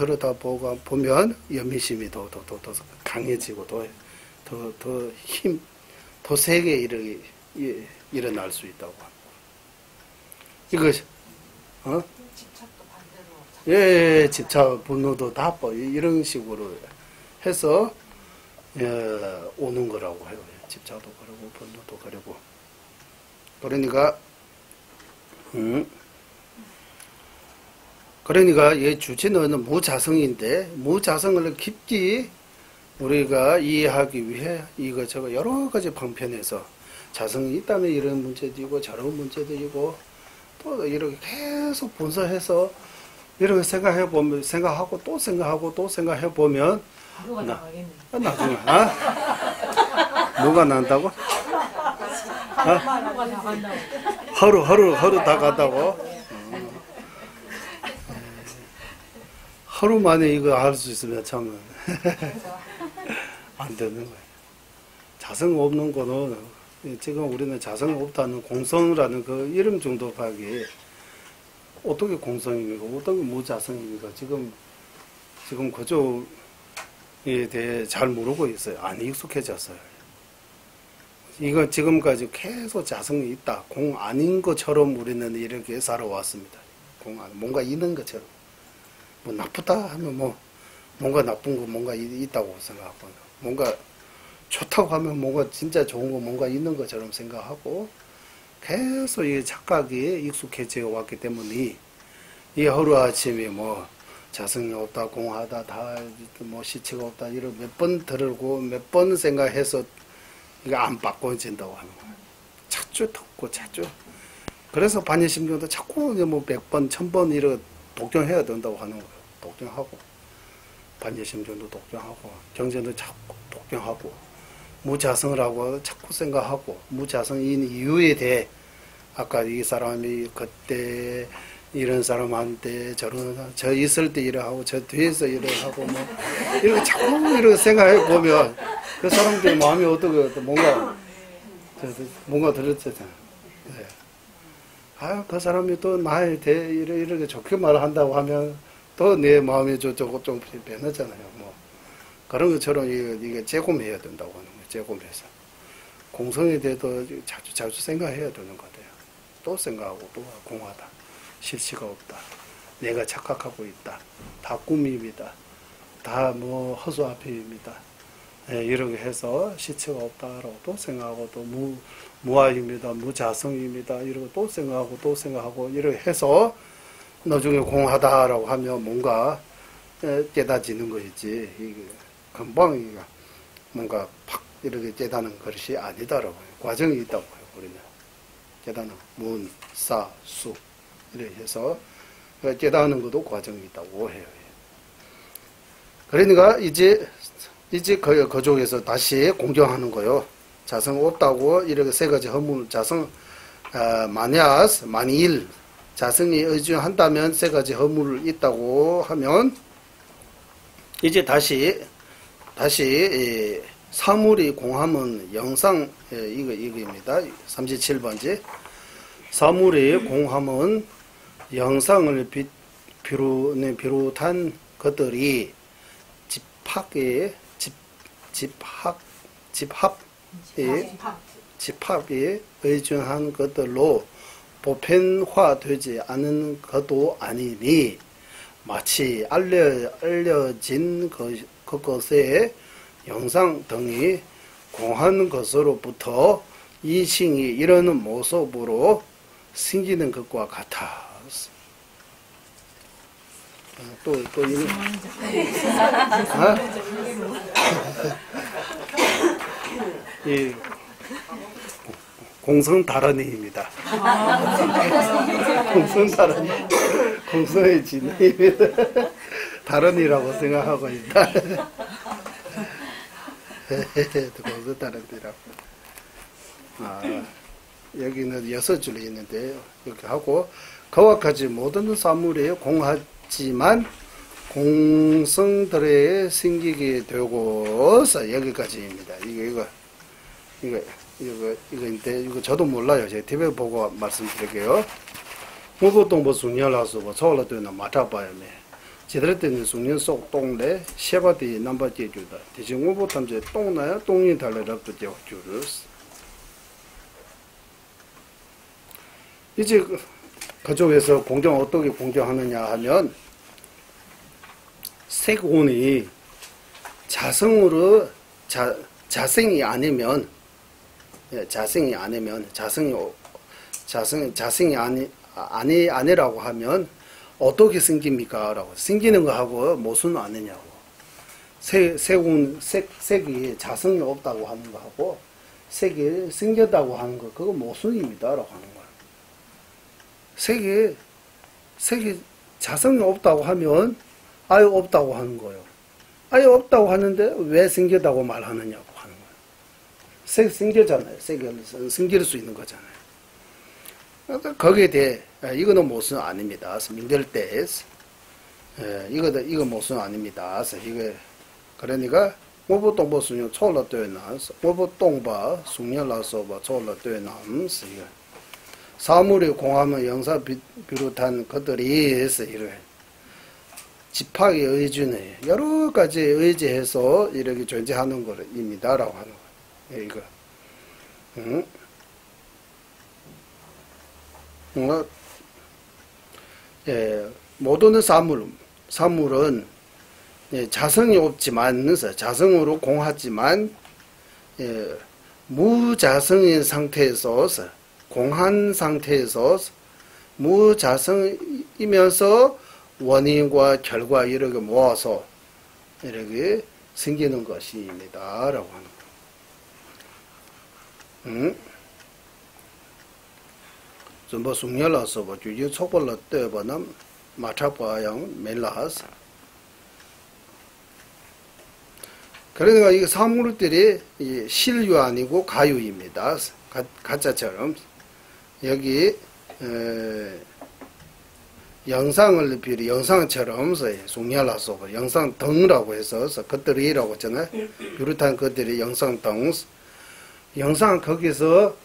Speaker 1: 보면, 연민심이 더 강해지고, 더 세게 일어날 수 있다고 합니다. 이것이,
Speaker 3: 집착도 반대로.
Speaker 1: 예, 집착, 분노도 다 이런 식으로 해서, 오는 거라고 해요. 집착도 그러고, 분노도 그러고. 그러니까 이 주체는 무자성인데, 무자성을 깊이 우리가 이해하기 위해 이것저것 여러 가지 방편에서 자성이 있다면 이런 문제도 있고 저런 문제도 있고 또 이렇게 계속 분석해서 이렇게 생각하고 또 생각해 보면
Speaker 3: 하루가 나가겠네.
Speaker 1: 나중에 뭐가 난다고?
Speaker 3: 하루가 나간다고.
Speaker 1: 하루 다 간다고? 하루 만에 이거 할 수 있으면 참 안 되는 거예요. 자성 없는 거는 지금 우리는 자성 없다는 공성이라는 그 이름 정도밖에 어떻게 공성입니까? 어떻게 무자성입니까? 지금 그쪽에 대해 잘 모르고 있어요. 안 익숙해졌어요. 이거 지금까지 계속 자성이 있다. 공 아닌 것처럼 우리는 이렇게 살아왔습니다. 공 안, 뭔가 있는 것처럼. 뭐 나쁘다 하면 뭔가 나쁜 거 뭔가 있다고 생각하고 뭔가 좋다고 하면 뭔가 진짜 좋은 거 뭔가 있는 것처럼 생각하고 계속 이 착각에 익숙해져 왔기 때문에 이 하루아침에 뭐 자성이 없다, 공하다, 다 뭐 시체가 없다 이런 몇 번 들고 몇 번 생각해서 이거 안 바꿔진다고 하는 거예요. 찾죠, 찾죠. 그래서 반야심경도 자꾸 뭐 100번, 1000번 이렇게 독경해야 된다고 하는 거예요. 독경하고 반야심경도 독경하고 경전도 자꾸 독경하고 무자성을 하고 자꾸 생각하고 무자성인 이유에 대해 아까 이 사람이 그때 이런 사람한테 저 있을 때 이러하고 저 뒤에서 이러하고 뭐 이렇게 자꾸 이렇게 생각해 보면 그 사람들 마음이 어떻게 뭔가 들었잖아요. 네. 그 사람이 또 나에 대해 이렇게 좋게 말한다고 하면 또 내 마음이 좀 변하잖아요. 뭐 그런 것처럼 이게 재곰해야 된다고 하는 거예요. 재곰해서 공성에 대해서 자주 생각해야 되는 것 같아요. 또 생각하고 또 공하다. 실체가 없다. 내가 착각하고 있다. 다 꿈입니다. 다 뭐 허수아비입니다. 예, 이렇게 해서 실체가 없다라고 또 생각하고 또 무아입니다. 무자성입니다. 이러고 또 생각하고 이렇게 해서 나중에 공하다라고 하면 뭔가 깨닫지는 거겠지. 이게 금방 뭔가 팍 이렇게 깨닫는 것이 아니다라고 해요. 과정이 있다고 해요. 우리는 깨닫는 문, 사, 수 이렇게 해서 깨닫는 것도 과정이 있다고 해요. 그러니까 이제 그쪽에서 다시 공경하는 거요. 자성 없다고 이렇게 세 가지 허물 자성 만일 자성이 의존한다면 세 가지 허물이 있다고 하면 이제 다시 사물이 공함은 영상 이거입니다. 37번째 사물의 공함은 영상을 비롯한 것들이 집합에 의존한 것들로 보편화되지 않은 것도 아니니 마치 알려진 그것의 영상 등이 공한 것으로부터 이승이 이러는 모습으로 생기는 것과 같아. 또 이는 이 공성다란이입니다. 공성다란이, 공성의 진입니다. 다란이라고 생각하고 있다. 공성다란이라고. 여기는 6줄이 있는데요. 이렇게 하고 그와 같이 모든 사물에 공하지만 공성들에 생기게 되고서 여기까지입니다. 이거 저도 몰라요. 제가 TV에 보고 말씀드릴게요. 무보동보 숭년라서 뭐 초라되는 마타바야메 제대로 된 숭년 속 동래 셰바디 넘버 제주다. 대신 무보 탐제 동나야 동이 달래랍도 제주르스. 이제 그쪽에서 공정 어떻게 공정하느냐 하면 색운이 자성으로 자생이 아니면 자생이 아니라고 하면 어떻게 생깁니까? 라고 생기는 거하고 무슨 아니냐고. 색이 자성이 없다고 하는 거하고 색이 생겼다고 하는 거 그거 모순입니다. 라고 하는 거예요. 색이 자성이 없다고 하면 아예 없다고 하는 거예요. 아예 없다고 하는데 왜 생겼다고 말하느냐고 하는 거예요. 색 생겼잖아요. 색이 생길 수 있는 거잖아요. 거기에 대해 이거는 무슨 아닙니다. 민들 때 이거 무슨 아닙니다. 이거 그러니까 무보동보 숭년 초라되나 무보동바 숭년라서 초라되나 이거 사물이 공하면 영사 비롯한 것들이 이래 집학의 의준에 여러 가지 의지해서 이렇게 존재하는 것입니다라고 하는 거예요. 이거. 모든 사물은 자성이 없지만 자성으로 공하지만 무자성인 상태에서 공한 상태에서 무자성이면서 원인과 결과 이렇게 모아서 이렇게 생기는 것입니다. 라고 하는 거. 전부 숭년라서 뭐 주요 촉벌로 때보는 마차바양 멜라스. 그러니까 이 사물들이 실유 아니고 가유입니다. 가짜처럼 여기 영상을 비리 영상처럼 숭년라서 영상 등이라고 해서 것들이라고 했잖아요. 비롯한 것들이 영상 등. 영상 거기서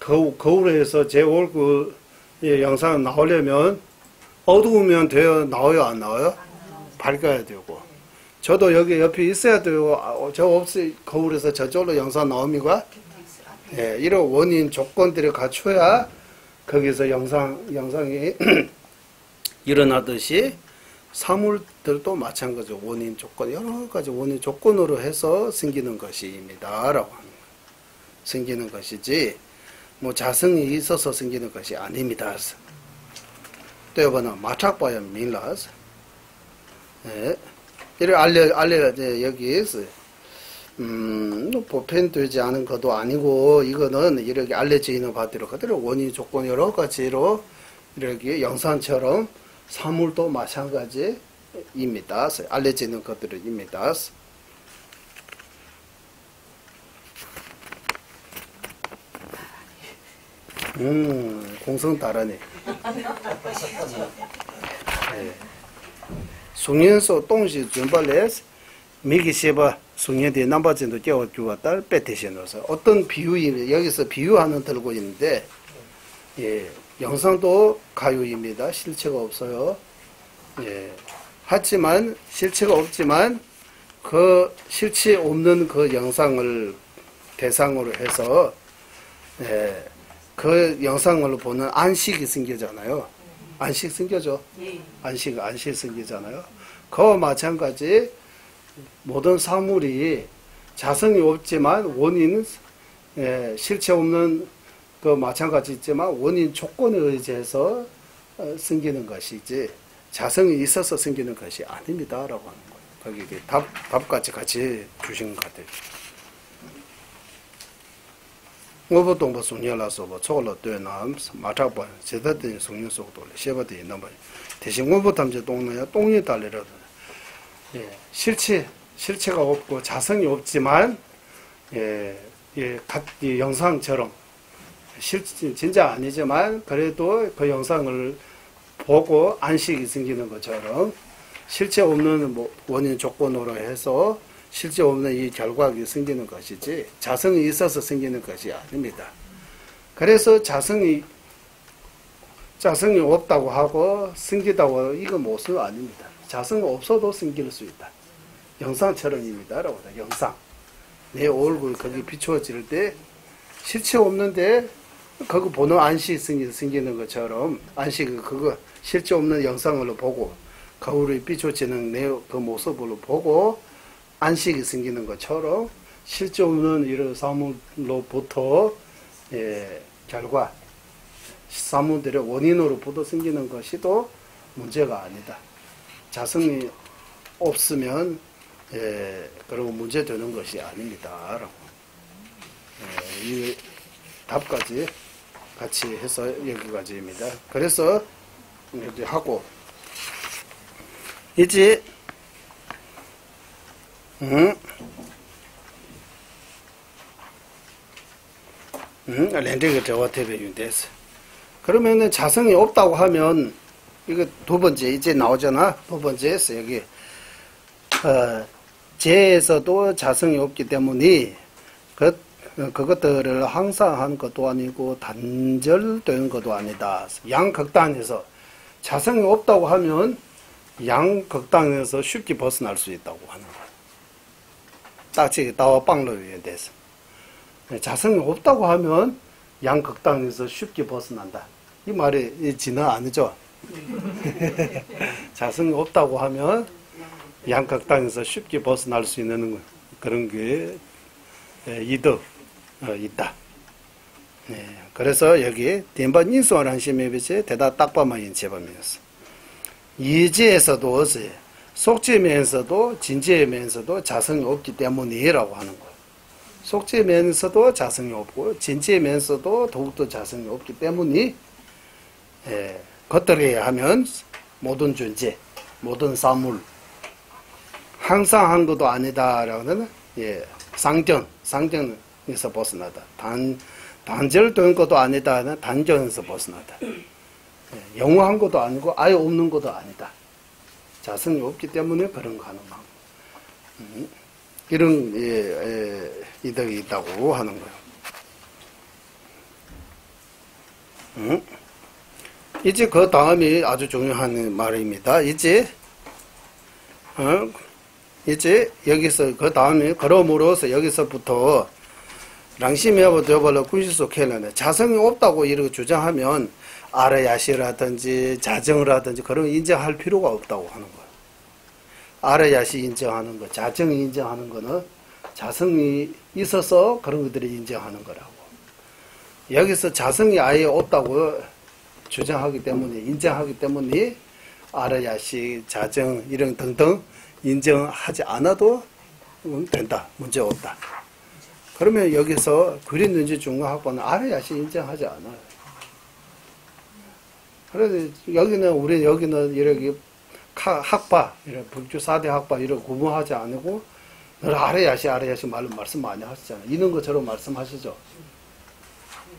Speaker 1: 거울에서 제 얼굴 영상 나오려면 어두우면 나와요 안 나와요? 밝아야 되고 저도 여기 옆에 있어야 되고 저 없이 거울에서 저쪽으로 영상 나옵니까? 예, 이런 원인 조건들을 갖춰야 거기서 영상이 일어나듯이 사물들도 마찬가지로 원인 조건 여러 가지 원인 조건으로 해서 생기는 것입니다. 라고 하는 거예요. 생기는 것이지 뭐 자성이 있어서 생기는 것이 아닙니다. 또여보나 마착봐야 밀라스. 예. 이를 알려 여기에서 보편되지 않은 것도 아니고 이거는 이렇게 알려져 있는 바대로 그대로 원인 조건 여러 가지로 이렇게 영상처럼 사물도 마찬가지입니다. 알려져 있는 것들입니다. 공성 다르네. 숭년소 동시 준발레스 미기시바 숭년대 남바진도 깨워주었다 빼대시노서 어떤 비유이 여기서 비유하는 들고 있는데 예, 영상도 가유입니다. 실체가 없어요. 예, 하지만 실체가 없지만 그 실체 없는 그 영상을 대상으로 해서 예, 그 영상을 보는 안식이 생기잖아요. 안식 생겨죠. 안식 생기잖아요. 그와 마찬가지 모든 사물이 자성이 없지만 원인 실체 없는 그 마찬가지지만 원인 조건에 의지해서 생기는 것이지 자성이 있어서 생기는 것이 아닙니다라고 하는 거예요. 거기 답까지 같이 주신 것 같아요. 무보동보 숭년라서 초라 되나 마타바 제대된 숭년 속도 셰바디 넘버 대신 무보탐제 동네야 똥이 달리라도 예 실체가 없고 자성이 없지만 이 영상처럼 진짜 아니지만 그래도 그 영상을 보고 안식이 생기는 것처럼 실체 없는 뭐 원인 조건으로 해서 실제 없는 이 결과가 생기는 것이지 자성이 있어서 생기는 것이 아닙니다. 그래서 자성이 없다고 하고 생기다고 이거 모습 아닙니다. 자성이 없어도 생길 수 있다. 영상처럼입니다. 라고 하다. 영상. 내 얼굴 거기 비추어질 때 실체 없는데 그거 보는 안식이 생기는 것처럼 안식 그거 실체 없는 영상으로 보고 거울에 비춰지는 내 그 모습으로 보고 안식이 생기는 것처럼 실제 없는 이런 사물로부터 결과 사물들의 원인으로부터 생기는 것이도 문제가 아니다. 자성이 없으면 그리고 문제되는 것이 아닙니다. 라고. 이 답까지 같이 해서 여기까지입니다. 그래서 이제 하고 이제 렌딩이 저와 대변이 됐어. 그러면은 자성이 없다고 하면 이거 두 번째 이제 나오잖아. 두 번째에서 여기 재에서도 자성이 없기 때문에 그것들을 항상 한 것도 아니고 단절된 것도 아니다. 양극단에서 자성이 없다고 하면 양극단에서 쉽게 벗어날 수 있다고 하는 거야. 딱지 따와 빵로에 대해서 자성이 없다고 하면 양극단에서 쉽게 벗어난다. 이 말이 진화 아니죠? 자성이 없다고 하면 양극단에서 쉽게 벗어날 수 있는 그런 게 이득 있다. 그래서 여기 덴반 인수하는 심에 비해 대다 딱밤만 인체범이었어. 이지에서도 어제 속죄면서도 진죄면서도 자성이 없기 때문이라고 하는 거예요. 속죄면서도 자성이 없고 진죄면서도 더욱더 자성이 없기 때문에 겉들에 하면 모든 존재, 모든 사물 항상 한 것도 아니다라는 상견에서 벗어나다. 단절된 것도 아니다. 단전에서 벗어나다. 영원한 것도 아니고 아예 없는 것도 아니다. 자성이 없기 때문에 그런 거 하는 방법. 이런 이득이 있다고 하는 거예요. 이제 그 다음이 아주 중요한 말입니다. 이제 여기서 그 다음에 그럼으로써 여기서부터 랑시메하고 되어버려 군시소 켈라네 자성이 없다고 이렇게 주장하면 아라야시라든지 자정이라든지 그런 인정할 필요가 없다고 하는 거예요. 아라야시 인정하는 거, 자정이 인정하는 거는 자성이 있어서 그런 것들이 인정하는 거라고. 여기서 자성이 아예 없다고 주장하기 때문에 인정하기 때문에 아라야시, 자정 이런 등등 인정하지 않아도 된다. 문제 없다. 그러면 여기서 그린는지 중간학과는 아라야시 인정하지 않아요. 그래서 여기는 이렇게 학파, 이런 불교 4대 학파 이런 구분하지 않고 늘 아라야시 말씀 많이 하시잖아요. 있는 것처럼 말씀하시죠.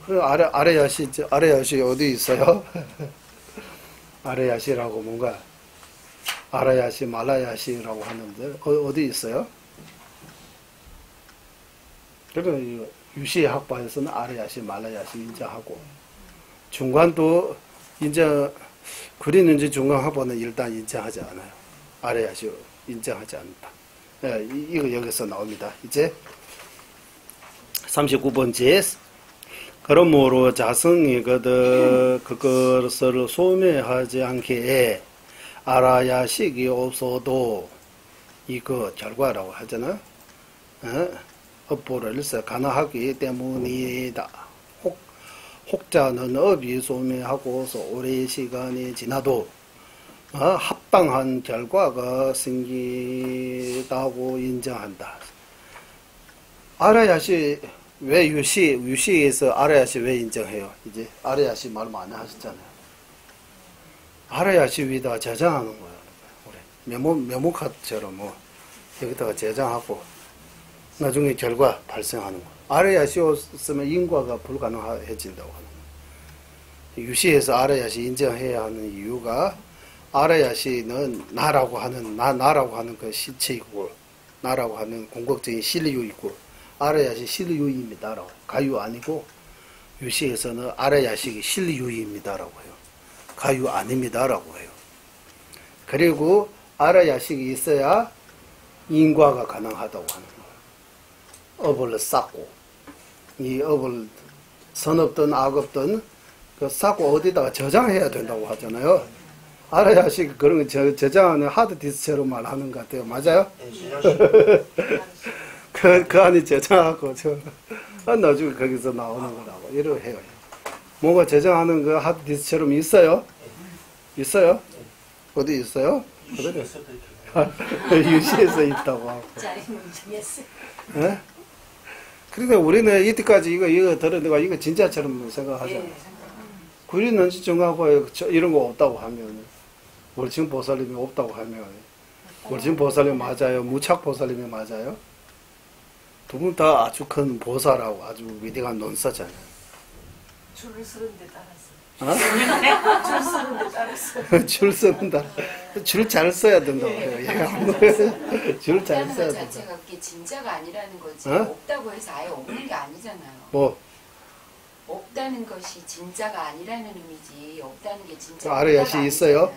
Speaker 1: 그럼 아라야시 어디 있어요? 아라야시라고 뭔가 아라야시, 말라야시라고 하는데 어디 있어요? 그러면 유시 학파에서는 아라야시, 말라야시 인정하고 중간도 그리는지 중간 학파는 일단 인정하지 않아요. 아라야시 인정하지 않는다. 이거 여기서 나옵니다. 이제 39번째 그러므로 자성이 그것을 소멸하지 않게 아라야식이 없어도 이거 결과라고 하잖아. 업보를 가능하기 때문이다. 혹자는 업이 소멸하고서 오랜 시간이 지나도 합당한 결과가 생기다고 인정한다. 아라야시 왜 유시에서 아라야시 왜 인정해요? 이제 아라야시 말 많이 하셨잖아요. 아라야시 위에다가 저장하는 거야. 메모카드처럼 여기다가 저장하고 나중에 결과 발생하는 거. 아라야시 없으면 인과가 불가능해진다고 하는 거. 유시에서 아라야시 인정해야 하는 이유가 아라야시는 나라고 하는 그 신체이고, 나라고 하는 공격적인 실유이고, 아라야시 실유입니다라고. 가유 아니고, 유시에서는 아라야식이 실유입니다라고 해요. 가유 아닙니다라고 해요. 그리고 아라야식이 있어야 인과가 가능하다고 하는 거예요. 업을 쌓고, 이 업을 선업든 악업든 그 쌓고 어디다가 저장해야 된다고 하잖아요. 아라야식 그런 거 저장하는 하드디스크처럼 말하는 것 같아요. 맞아요? 그 안에 저장하고 나중에 거기서 나오는 거라고 이러고 해요. 뭔가 저장하는 그 하드디스크처럼 있어요? 있어요? 어디 있어요? 유시에서 있다고 하고. 예? 그러니까 우리는 이때까지 이거 들었는데 이거 진짜처럼 생각하잖아요. 구린 언제쯤하고 이런 거 없다고 하면, 월증 보살님이 없다고 하면, 월증 보살님 맞아요? 무착 보살님이 맞아요? 두 분 다 아주 큰 보살하고 아주 위대한 논사잖아요.
Speaker 3: 줄을 쓰는데 따랐어.
Speaker 1: 어?
Speaker 3: 줄 쓰는데 따랐어.
Speaker 1: 줄 쓰는다. 줄 잘 써야 된다고 해요. 줄 잘 써야 된다.
Speaker 2: 자체가 그게 진짜가 아니라는 거지.
Speaker 1: 어?
Speaker 2: 없다고 해서 아예 없는 게 아니잖아요.
Speaker 1: 뭐?
Speaker 2: 없다는 것이 진짜가 아니라는 의미지. 없다는 게 진짜.
Speaker 1: 아라야시 있어요?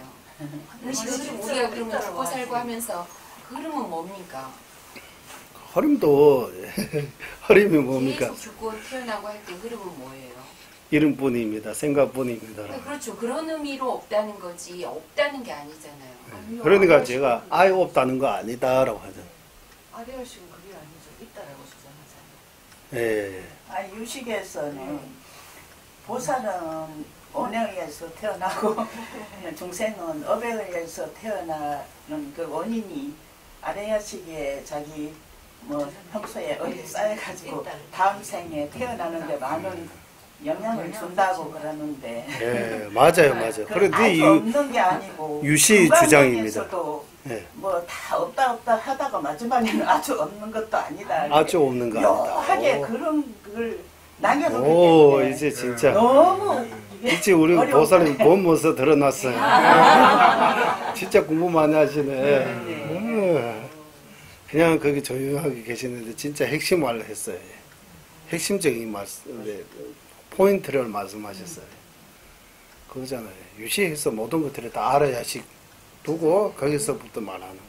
Speaker 2: 우리가 그러면 죽고 살고 하면서 그 흐름은 뭡니까?
Speaker 1: 흐름도 흐름이 뭡니까?
Speaker 2: 계속 죽고 태어나고 할 때 흐름은 뭐예요?
Speaker 1: 이름뿐입니다. 생각뿐입니다.
Speaker 2: 그렇죠. 그런 의미로 없다는 거지 없다는 게 아니잖아요.
Speaker 3: 아니요,
Speaker 1: 그러니까
Speaker 3: 아라야식은-
Speaker 1: 제가 아예 없다는 거 아니다라고 하잖아요.
Speaker 3: 아라야식은 그게 아니죠. 있다라고 주장하잖아요.
Speaker 1: 예.
Speaker 4: 아, 유식에서는 보살은 원형에서 태어나고 중생은 업에 의해서 태어나는 그 원인이 아라야식에 자기 뭐 평소에 어디 쌓여가지고 다음 생에 태어나는데 많은 영향을 준다고 그러는데
Speaker 1: 예, 맞아요, 맞아요. 그런데
Speaker 4: 아주 없는 게 아니고
Speaker 1: 유시 주장입니다.
Speaker 4: 예.
Speaker 1: 예.
Speaker 4: 뭐 다 없다 하다가 마지막에는 아주 없는 것도 아니다.
Speaker 1: 아주 없는 거
Speaker 4: 묘하게
Speaker 1: 아니다.
Speaker 4: 그런 걸 남겨놓기
Speaker 1: 오,
Speaker 4: 때문에
Speaker 1: 이제 진짜.
Speaker 4: 너무
Speaker 1: 이제 우리
Speaker 4: 어려운
Speaker 1: 보살님 뭔 모습 드러났어요. 진짜 공부 많이 하시네. 그냥 거기 조용하게 계시는데 진짜 핵심 말을 했어요. 핵심적인 말씀, 포인트를 말씀하셨어요. 그거잖아요. 유시에서 모든 것들을 다 알아야식 두고 거기서부터 말하는 거.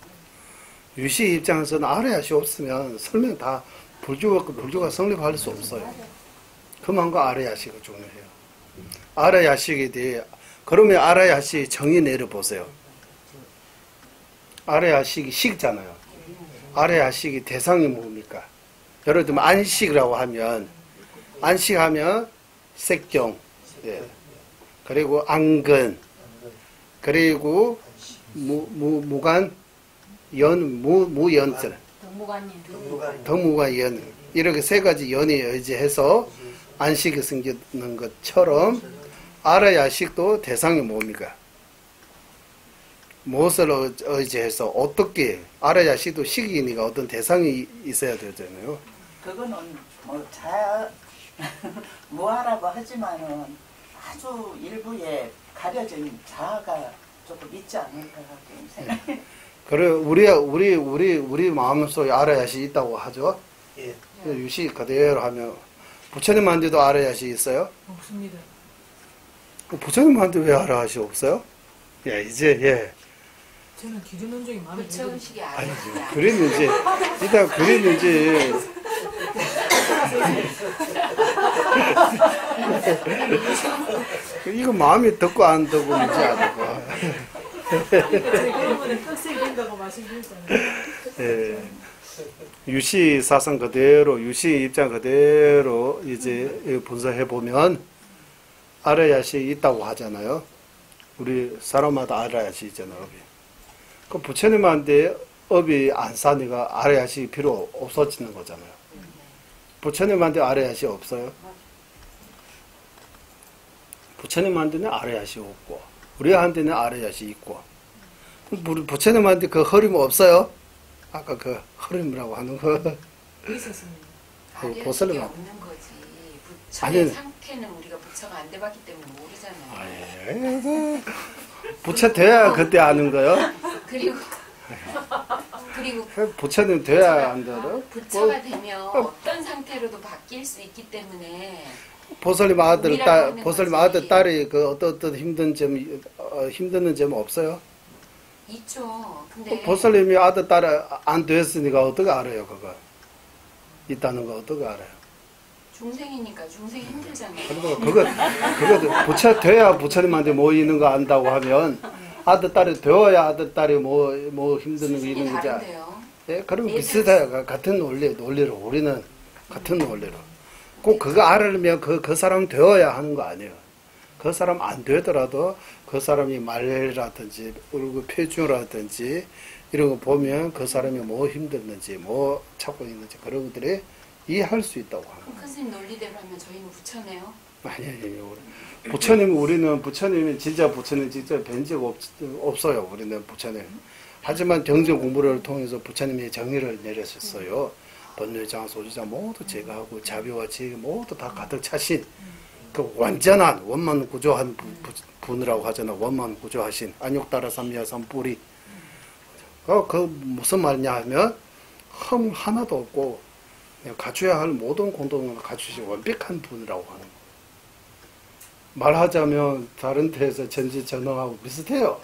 Speaker 1: 유시 입장에서는 알아야식 없으면 설명 다 불교가 성립할 수 없어요. 그만큼 알아야식이 중요해요. 알아야식에 대해 그러면 알아야식 정의 내려보세요. 알아야식이 식잖아요. 알아야식이 대상이 뭡니까? 예를 들면 안식이라고 하면 안식하면 색경, 예. 그리고 안근, 그리고 무간, 무연절, 덕무관 연, 이렇게 세 가지 연에 의지해서 안식이 생기는 것처럼 알아야식도 대상이 뭡니까? 무엇을 의지해서 어떻게 알아야식도 식이니까 어떤 대상이 있어야 되잖아요.
Speaker 4: 그거는 뭐 무하라고 하지만은 아주 일부에 가려진 자아가 조금 있지 않을까 생각해요.
Speaker 1: 그래 우리 마음속에 알아야식 있다고 하죠.
Speaker 5: 예.
Speaker 1: 유시 그대로 하면 부처님한테도 알아야식 있어요?
Speaker 3: 없습니다.
Speaker 1: 부처님한테 왜 알아야식 없어요? 예, 이제 예.
Speaker 3: 저는 기준론적인 마음에
Speaker 2: 부처의식이
Speaker 1: 아니
Speaker 2: 아니야.
Speaker 1: 그랬는지 이따 그랬는지 이거 마음이 듣고 안 듣고 문제 아니고.
Speaker 3: 제가 그러면 흑색이 된다고 말씀드렸잖아요.
Speaker 1: 예. 유시 사상 그대로, 유시 입장 그대로 이제 분석해 보면 알아야시 있다고 하잖아요. 우리 사람마다 알아야시 있잖아요. 업이. 그 부처님한테 업이 안 사니까 알아야시 필요 없어지는 거잖아요. 부처님한테 알아야시 없어요. 부처님한테는 알아야시 없고 우리한테는 알아야시 있고. 그럼 부처님한테 그 흐름 없어요? 아까 그 흐름이라고 하는 거.
Speaker 3: 있었습니다.
Speaker 2: 아리아식이
Speaker 1: 보살님.
Speaker 2: 없는 거지. 부처의
Speaker 1: 아니.
Speaker 2: 상태는 우리가 부처가 안 돼봤기 때문에 모르잖아요.
Speaker 1: 아예 부처 돼야 그때 아는 거요?
Speaker 5: 그리고
Speaker 1: 부처님 돼야 안다요?
Speaker 5: 부처가 되면 어떤 상태로도 바뀔 수 있기 때문에
Speaker 1: 보살님 아들
Speaker 5: 우리라고
Speaker 1: 딸,
Speaker 5: 하는
Speaker 1: 보살님
Speaker 5: 거지.
Speaker 1: 아들 딸이 그 어떤 힘든 점, 힘드는 점 없어요?
Speaker 5: 있죠. 근데
Speaker 1: 보살님이 아들 딸 안 됐으니까 어떻게 알아요, 그거? 있다는 거 어떻게 알아요?
Speaker 5: 중생이니까 중생이 힘들잖아요.
Speaker 1: 그리고 그거 부처 돼야 부처님한테 뭐 있는 거 안다고 하면 아들 딸이 되어야 아들 딸이 뭐 힘든 거
Speaker 5: 수준이
Speaker 1: 있는 거지.
Speaker 5: 다른데요.
Speaker 1: 예, 그럼 비슷해요. 같은 논리로 우리는 같은 논리로. 꼭 그거 알으려면 그 사람 되어야 하는 거 아니에요. 그 사람 안 되더라도 그 사람이 말이라든지 그리고 표준이라든지 이런 거 보면 그 사람이 뭐 힘들는지 뭐 찾고 있는지 그런 것들이 이해할 수 있다고 합니다.
Speaker 5: 그럼 큰 스님 논리대로 하면 저희는 부처네요.
Speaker 1: 아니에요. 부처님이 진짜 부처님 진짜 뵌 적 없어요. 우리는 부처님. 하지만 정정 공부를 통해서 부처님이 정의를 내렸었어요. 번뇌장, 소주장 모두 제거하고 자비와 지혜 모두 다 가득 차신 그 완전한 원만 구조한 분이라고 하잖아. 원만 구조하신 안욕따라 삼미야 삼뿌리. 그 무슨 말이냐 하면 흠 하나도 없고 갖춰야 할 모든 공동을 갖추신 완벽한 분이라고 하는 거. 말하자면 다른 데에서 전지전능하고 비슷해요.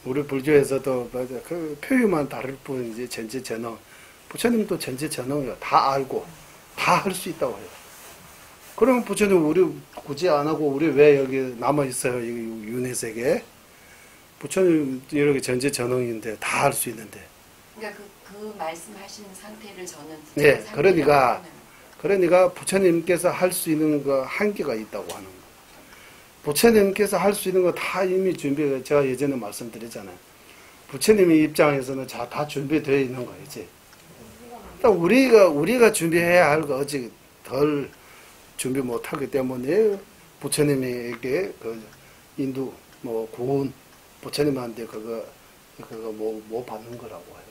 Speaker 1: 우리 불교에서도 그 표현만 다를 뿐이지 전지전능. 부처님도 전지전능이요. 다 알고 다 할 수 있다고 해요. 그러면 부처님 우리 굳이 안 하고 우리 왜 여기 남아 있어요? 이 윤회세계. 부처님 이렇게 전지전능인데 다 할 수 있는데.
Speaker 5: 그러니까 그 말씀하시는 상태를 저는
Speaker 1: 네,
Speaker 5: 상태라고
Speaker 1: 그러니까 부처님께서 할 수 있는 거 한계가 있다고 하는 거. 부처님께서 할 수 있는 거 다 이미 준비해. 제가 예전에 말씀드렸잖아요. 부처님의 입장에서는 다 준비되어 있는 거지. 우리가 준비해야 할 거 어찌 덜 준비 못하기 때문에 부처님에게 그 인도 구원 부처님한테 그거 뭐 받는 거라고 해요.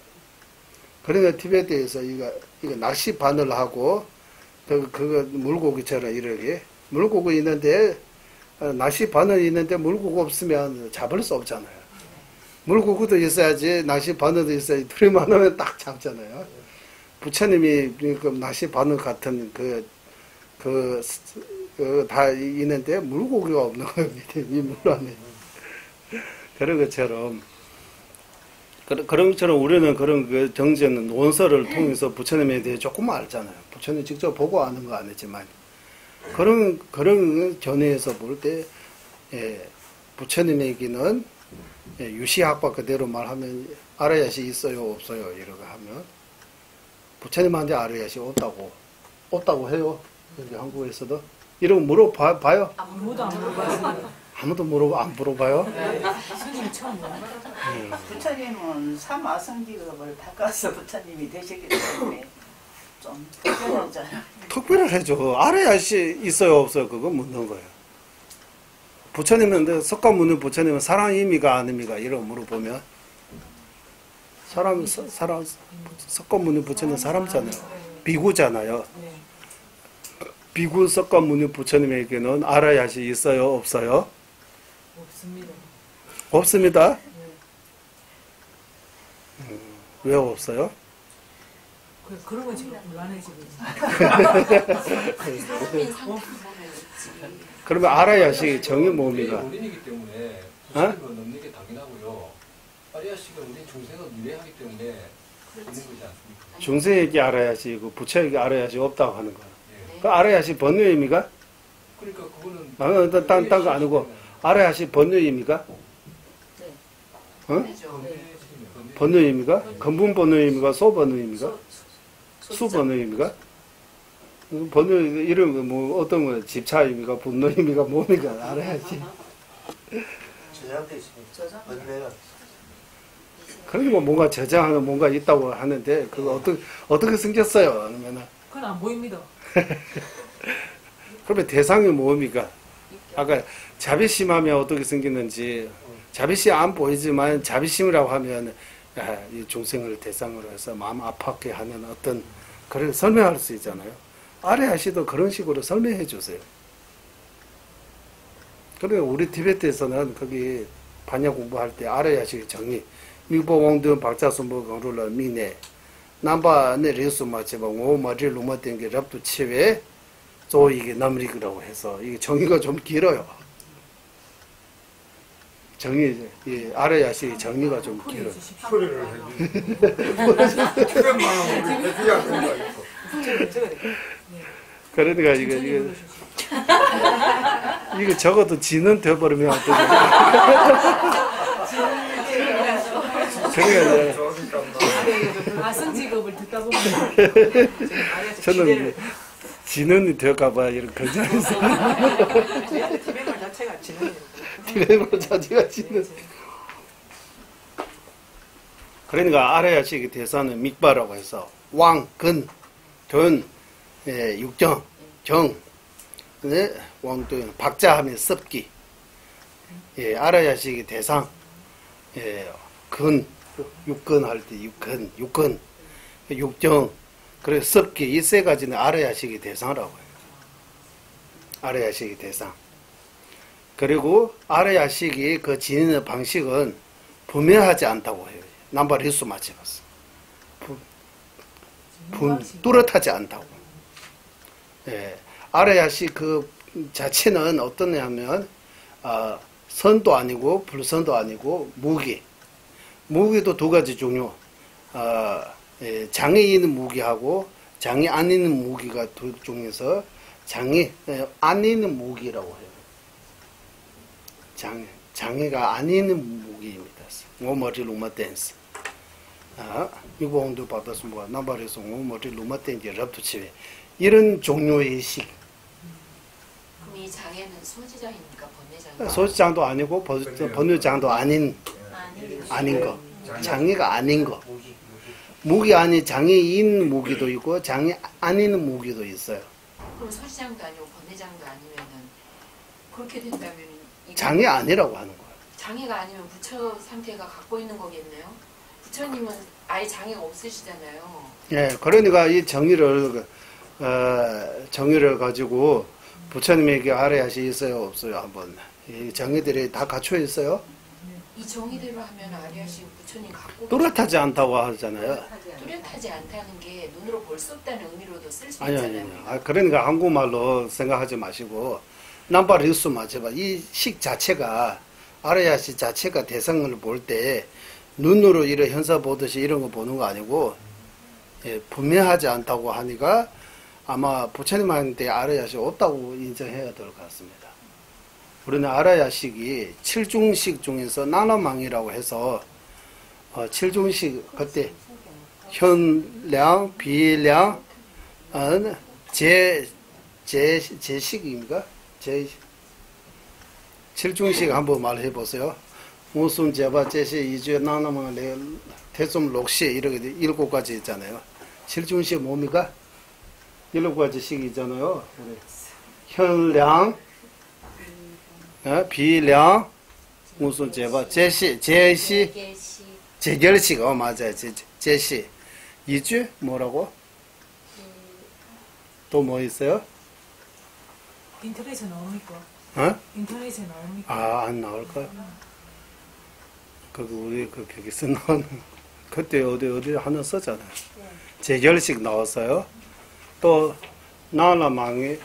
Speaker 1: 그러니까 티베트에서 이거 낚시 바늘 하고 그거 물고기처럼 이렇게 물고기 있는데 낚시 바늘 있는데 물고기 없으면 잡을 수 없잖아요. 물고기도 있어야지 낚시 바늘도 있어야지 둘이만 하면 딱 잡잖아요. 부처님이 그 낚시 바늘 같은 다 있는데 물고기가 없는 거예요. 밑에 이 물 안에. 그런 것처럼 우리는 그런 그 정전 논설을 통해서 부처님에 대해 조금 알잖아요. 부처님 직접 보고 아는 거 아니지만 그런 견해에서 볼 때 부처님에게는 유시학과 그대로 말하면 알아야시 있어요 없어요 이러고 하면 부처님한테 알아야시 없다고 해요. 여기 한국에서도 이러고 물어봐요.
Speaker 3: 아무도 안 물어봤어요.
Speaker 1: 아무도 안 물어봐요.
Speaker 3: 스님 처음 물어봐요.
Speaker 4: 부처님은 삼아성기급을 닦아서 부처님이 되셨기 때문에 좀 특별하잖아요.
Speaker 1: 특별하죠. 알아야시 있어요 없어요 그거 묻는 거예요. 부처님은 석가 묻는 부처님은 사랑 의미가 아닙니까? 이러고 물어보면 사람 석가 묻는 부처님 사람잖아요. 비구잖아요. 비구 석가 묻는 부처님에게는 알아야시 있어요 없어요?
Speaker 3: 없습니다.
Speaker 1: 없습니다. 왜 없어요?
Speaker 3: 그런 거 지금 곤란해지고
Speaker 5: 사람인 상태
Speaker 1: 그러면 알아야시 정이 뭡니까?
Speaker 6: 우리이기 때문에 부처님을 넘는 게 당연하고요. 아리아씨가 우리 중생을 유래하기 때문에 있는 거지 않습니까?
Speaker 1: 중생에게 알아야지 부처에게 알아야지 없다고 하는 거예요.
Speaker 6: 네.
Speaker 1: 그 알아야시 번뇌입니까?
Speaker 6: 그러니까 그거는
Speaker 1: 딴 거 아니고 알아야시 번뇌입니까? 어?
Speaker 5: 되죠.
Speaker 1: 번뇌입니까? 근본 번뇌입니까? 소 번뇌입니까? 수 번뇌입니까? 번뇌 이런 거 뭐 어떤 거 집차입니까? 분노입니까? 뭡니까? 알아야지.
Speaker 7: 저장돼 있습니다. 번뇌가.
Speaker 1: 그러니까 뭔가 저장하는 뭔가 있다고 하는데 그거 어떻게 생겼어요? 그러면은
Speaker 3: 그건 안 보입니다.
Speaker 1: 그러면 대상이 뭡니까? 아까 자비심하면 어떻게 생기는지 자비심 안 보이지만 자비심이라고 하면 이 중생을 대상으로 해서 마음 아파하게 하는 어떤 그런 설명할 수 있잖아요. 아레아시도 그런 식으로 설명해 주세요. 그러면 우리 티베트에서는 거기 반야 공부할 때 알아야 식 정리. 미보공든 박자순보 강루를 미네. 남바네 리수마 제바 오마지 루마된 게 랍도 치외. 저 이게 남리그라고 해서 이게 정의가 좀 길어요. 정의, 이 알아야 식 정리가 좀 길어요.
Speaker 8: 소리를 해주세요. 그것만 우리 해줘야 된다 이거.
Speaker 1: 그러니까 이거 적어도 지는 돼버리면 어떡해. 그러니까
Speaker 3: 아성 직업을 듣다 보면
Speaker 1: 저는 지는이 될까봐 이런 걱정했어.
Speaker 4: 티베트 자체가 지는
Speaker 1: 티베트 자체가 지는. 그러니까 알아야 식 대사는 mik바라고 해서 왕, 근, 돈, 육정, 정, 왕돈, 박자하면 습기. 예, 알아야 식의 대상. 근, 육근 할 때 육근, 육정, 그리고 습기, 이 세 가지는 알아야 식의 대상이라고 해요. 알아야 식의 대상. 그리고 알아야 식이 그 지니는 방식은 분명하지 않다고 해요. 남발 일수 맞춰봤어. 뚜렷하지 않다고. 예, 알아야 식 그 자체는 어떠냐 하면, 선도 아니고, 불선도 아니고, 무기. 무기도 두 가지 종류. 장에 있는 무기하고 장에 안 있는 무기가 두 종류에서 장에 안 있는 무기라고 해요. 장애가 안 있는 무기입니다. 오머리 루마 댄스. 미국도 받아서 뭐 남발에서 오머리 루마 댄스 랍도 치외. 이런 종류의 식.
Speaker 5: 그럼 이 장애는 소지장입니까? 번뇌장?
Speaker 1: 소지장도 아니고 번뇌장도 아닌 거. 장애가 아닌 거. 무기 아닌 장애인 무기도 있고 장애 아닌 무기도 있어요.
Speaker 5: 그럼 소지장도 아니고 번뇌장도 아니면은 그렇게 된다면
Speaker 1: 장애 아니라고 하는 거예요.
Speaker 5: 장애가 아니면 부처 상태가 갖고 있는 거겠네요. 부처님은 아예 장애가 없으시잖아요.
Speaker 1: 예, 그러니까 이 정의를 가지고 부처님에게 알아야 시 있어요, 없어요, 한번. 이 정의들이 다 갖춰 있어요.
Speaker 5: 이 정의대로 하면 아리아식 부처님 갖고
Speaker 1: 뚜렷하지 않다고 하잖아요.
Speaker 5: 뚜렷하지 않다는 게 눈으로 볼 수 없다는 의미로도 쓸 수
Speaker 1: 아니.
Speaker 5: 있잖아요.
Speaker 1: 그러니까 한국말로 생각하지 마시고 남발 일수 맞춰봐. 이 식 자체가 알아야 시 자체가 대상을 볼 때 눈으로 이런 현사 보듯이 이런 거 보는 거 아니고 분명하지 않다고 하니까 아마 부처님한테 알아야 시 없다고 인정해야 될 것 같습니다. 우리는 알아야 식이 7중식 중에서 나나망이라고 해서 7중식 그때 현량, 비량, 제식입니까? 7중식 한번 말해 보세요. 무슨 제바 제시 이주 나나망 대좀 록시 이렇게 7가지 있잖아요. 7중식 뭡니까? 7가지 식이 있잖아요. 현량, 비량, 무슨 제바 제시, 제결식, 맞아요. 제시. 이주 뭐라고? 또 뭐 있어요?
Speaker 3: 인터넷에 나옵니까? 인터넷에 나옵니까?
Speaker 1: 안 나올까요? 우리 거기서 나오는 그때 어디 하나 썼잖아요. 제결식 나왔어요. 또 나나망이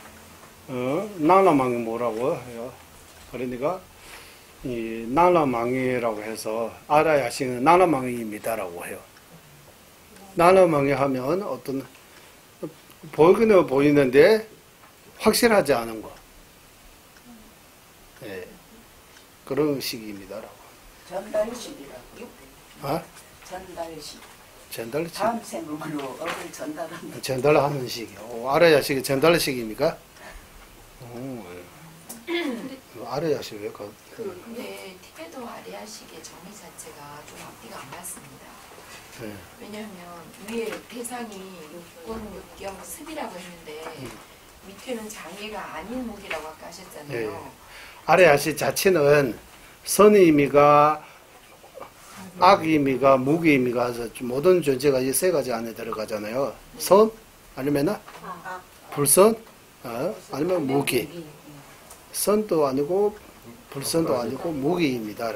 Speaker 1: 뭐라고 해요? 그러니까 이 나나망이라고 해서 알아야 하시는 나나망이입니다라고 해요. 나나망이 하면 어떤 보이기는 보이는데 확실하지 않은 거. 예, 그런 식입니다라고.
Speaker 4: 전달식이라고. 전달식.
Speaker 1: 전달식.
Speaker 4: 다음 생으로 어를 전달하는.
Speaker 1: 전달하는 식이요. 알아야 식이 전달식입니까? 알아야 식 왜 가?
Speaker 5: 근데 티베도 아리아식의 정의 자체가 좀 앞뒤가 안 맞습니다.
Speaker 1: 네.
Speaker 5: 왜냐하면 위에 대상이 육군, 육경, 습이라고 했는데 밑에는 장애가 아닌 무기라고 아까 하셨잖아요.
Speaker 1: 네. 알아야 식 자체는 선의미가 악의미가 무기의미가 해서 모든 존재가 이 세 가지 안에 들어가잖아요. 선 아니면 불선 아니면 무기. 선도 아니고 불선도 아니고 무기입니다.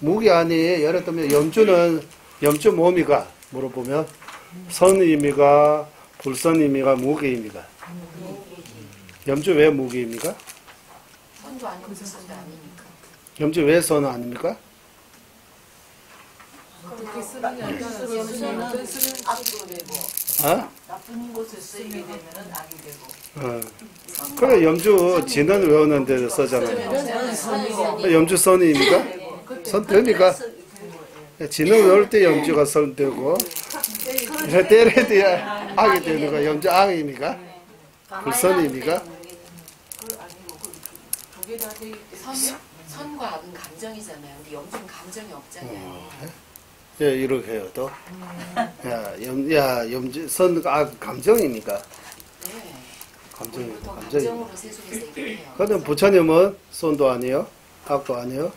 Speaker 1: 무기 안에 예를 들면 염주 뭡니까? 물어보면 선입니까? 불선입니까? 무기입니까? 염주 왜 무기입니까?
Speaker 5: 선도 아니고 불선도 아니니까.
Speaker 1: 염주 왜 선 아닙니까?
Speaker 3: 어떻게 쓰느냐 따라서
Speaker 4: 염소는
Speaker 3: 어떤 쓰는
Speaker 4: 악도 되고
Speaker 1: 어?
Speaker 4: 나쁜 곳에 쓰이게 되면은 악이 되고.
Speaker 1: 어. 그래 염주 진은 외우는 데도 쓰잖아요. 염주 선입니까? 선 됩니까? 진은 외울 때 염주가 선 되고 때려야 돼야 악이 되는 거 염주 악입니까? 불선입니까?
Speaker 5: 선과 악은 감정이잖아요. 근데 염주는 감정이 없잖아요.
Speaker 1: 예, 이렇게 해요, 또. 염주, 선과 악, 감정이니까.
Speaker 5: 네.
Speaker 1: 감정이,
Speaker 5: 보통
Speaker 1: 감정이.
Speaker 5: 감정으로 세속에서 얘기해요.
Speaker 1: 그럼 부처님은 선도 아니에요? 악도 아니에요?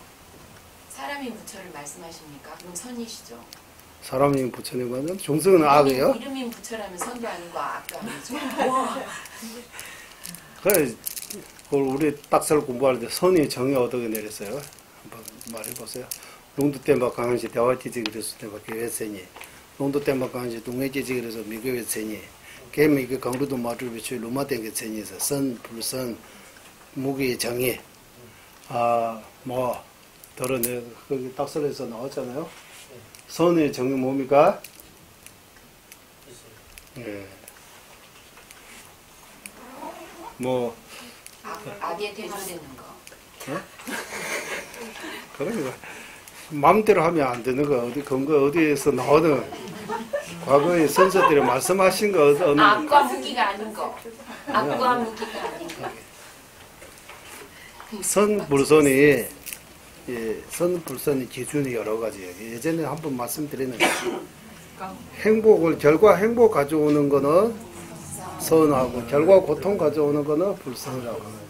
Speaker 5: 사람이 부처를 말씀하십니까? 그럼 선이시죠.
Speaker 1: 사람이 부처님은 중성은 악이에요?
Speaker 5: 이름인 부처라면 선도 아니고 악도 아니죠.
Speaker 1: 그래, 우리 딱설 공부할 때 선이 정의 어떻게 내렸어요? 한번 말해보세요. 농도 때막 강한시 대화티지 그래서 때막 교회세니 농도 때막 강한시 동해지지 그래서 미교회세니 개미 그 강루도 마주 비추 루마땡게 세니에서 선 불선 무기 정의 뭐 더러네 거기 딱설에서 나왔잖아요. 선의 정의 뭡니까? 예. 뭐
Speaker 5: 악에 대조되는 거.
Speaker 1: 그러니까 마음대로 하면 안 되는 거 어디 근거 어디에서 나오는 과거의 선수들이 말씀하신 거 어느
Speaker 5: 악과 무기가 아닌 거. 악과 무기가 아닌 거.
Speaker 1: 선불선이 선불선의 기준이 여러 가지예요. 예전에 한번 말씀드렸는데 행복을 결과 행복 가져오는 거는 선하고 결과 고통 가져오는 거는 불선이라고.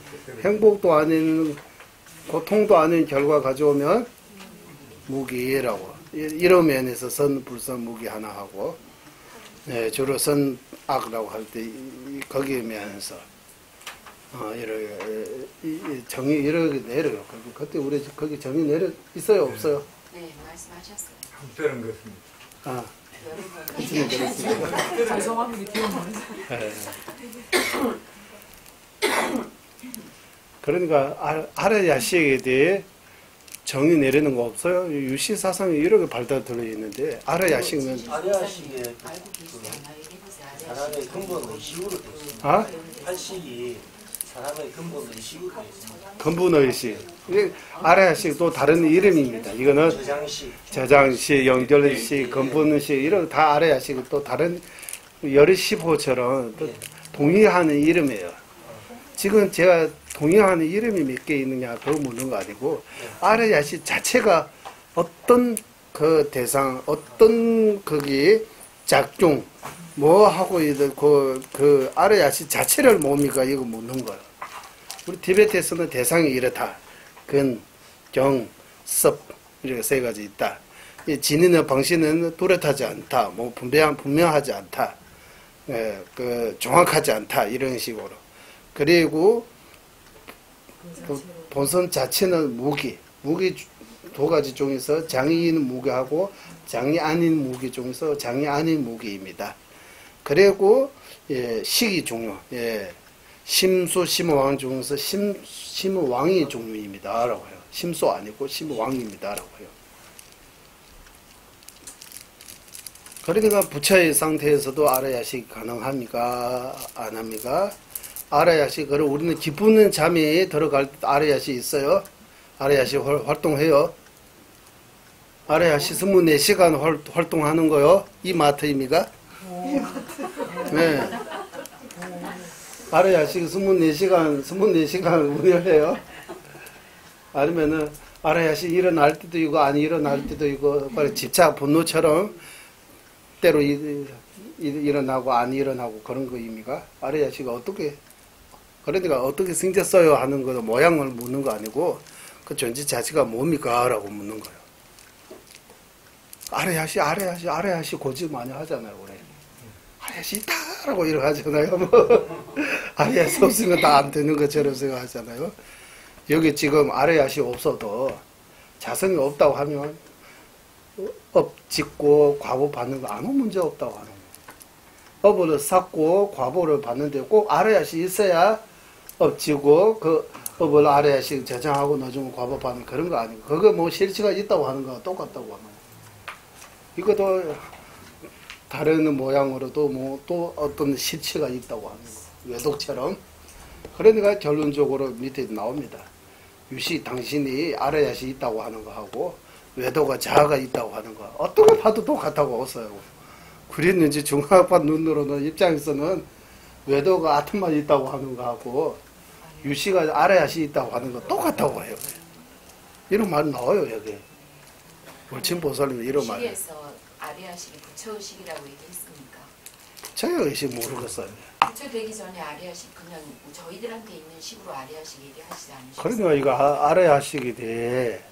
Speaker 1: 행복도 아닌 고통도 아닌 결과 가져오면 무기라고. 이런 면에서 선, 불선, 무기 하나 하고 주로 선, 악이라고 할 때 거기에 면에서 이렇게 정의 이렇게 내려요. 그때 우리 거기 정의 내려 있어요, 없어요?
Speaker 5: 네, 말씀하셨어요.
Speaker 8: 한편은 그렇습니다.
Speaker 3: 죄송합니다. 기억 못
Speaker 1: 그러니까 아라야식에 대해 정의 내리는 거 없어요? 유시사상이 이렇게 발달되어 있는데 아라야식은
Speaker 7: 아래아식의
Speaker 5: 알고 계시지 않아요? 얘기해보세요.
Speaker 7: 사람의 근본 의식으로 되어 있습니다.
Speaker 1: 아?
Speaker 7: 팔식이 사람의 근본 의식으로 되어 있습니다.
Speaker 1: 근본의식. 아라야식 또 다른 이름입니다. 이거는
Speaker 7: 저장식,
Speaker 1: 저장식, 연결식, 근본식 이런 다 아라야식 또 다른 열의시호처럼 또 동의하는 이름이에요. 지금 제가 동의하는 이름이 몇 개 있느냐 그거 묻는 거 아니고 아라야식 자체가 어떤 그 대상 어떤 거기 작중 뭐 하고 그 아라야식 자체를 뭡니까 이거 묻는 거예요. 우리 티베트에서는 대상이 이렇다. 근, 경, 섭 이렇게 세 가지 있다. 이 진인의 방식은 뚜렷하지 않다. 뭐 분명하지 않다. 정확하지 않다. 이런 식으로. 그리고 본선 자체는 무기 두 가지 중에서 장이인 무기하고 장이 아닌 무기 중에서 장이 아닌 무기입니다. 그리고 식이 중요. 심수, 심왕 중에서 심왕이 종류입니다. 라고 해요. 심수 아니고 심왕입니다. 라고 해요. 그러니까 부처의 상태에서도 아라야식 가능합니까? 안 합니까? 아라야식을 우리는 기쁘는 잠에 들어갈 때 아라야식 있어요? 아라야식 활동해요? 아라야식 24시간 활동하는 거요? 이 마트입니까? 네. 아라야식 24시간 운영해요? 아니면은 아라야식 일어날 때도 있고 안 일어날 때도 있고 집착 분노처럼 때로 일어나고 안 일어나고 그런 거입니까? 아라야식 어떻게 그러니까 어떻게 생겼어요 하는 거 모양을 묻는 거 아니고 그 존재 자체가 뭡니까? 라고 묻는 거예요. 아라야식 고집 많이 하잖아요. 우리. 아라야식 있다! 라고 이렇게 하잖아요. 뭐. 아라야식 없으면 다 안 되는 것처럼 생각하잖아요. 여기 지금 아라야식 없어도 자성이 없다고 하면 업 짓고 과보 받는 거 아무 문제 없다고 하는 거예요. 업을 쌓고 과보를 받는데 꼭 아래야시 있어야 업 지고 그 업을 아래야시 저장하고 넣어주면 과보 받는 그런 거 아니고 그거 뭐 실체가 있다고 하는 거 똑같다고 하는 거예요. 이것도 다른 모양으로도 뭐 또 어떤 실체가 있다고 하는 거 외독처럼. 그러니까 결론적으로 밑에 나옵니다. 유시 당신이 아래야시 있다고 하는 거하고 외도가 자아가 있다고 하는 거 어떤 거 봐도 똑같다고 없어요. 그랬는지 중학파 눈으로는 입장에서는 외도가 아트만 있다고 하는 거하고 유시가 아래야시 있다고 하는 거 똑같다고 해요. 이런 말 나와요 여기. 물침보살님 이런 말.
Speaker 5: 시에서 아리아식이 부처의식이라고 얘기했습니까?
Speaker 1: 부처의식 모르겠어요.
Speaker 5: 부처되기 전에 아리아식 그냥 저희들한테 있는 식으로 아리아식 얘기하시지 않으셨어요?
Speaker 1: 그러니까 이거 아래야식이 돼.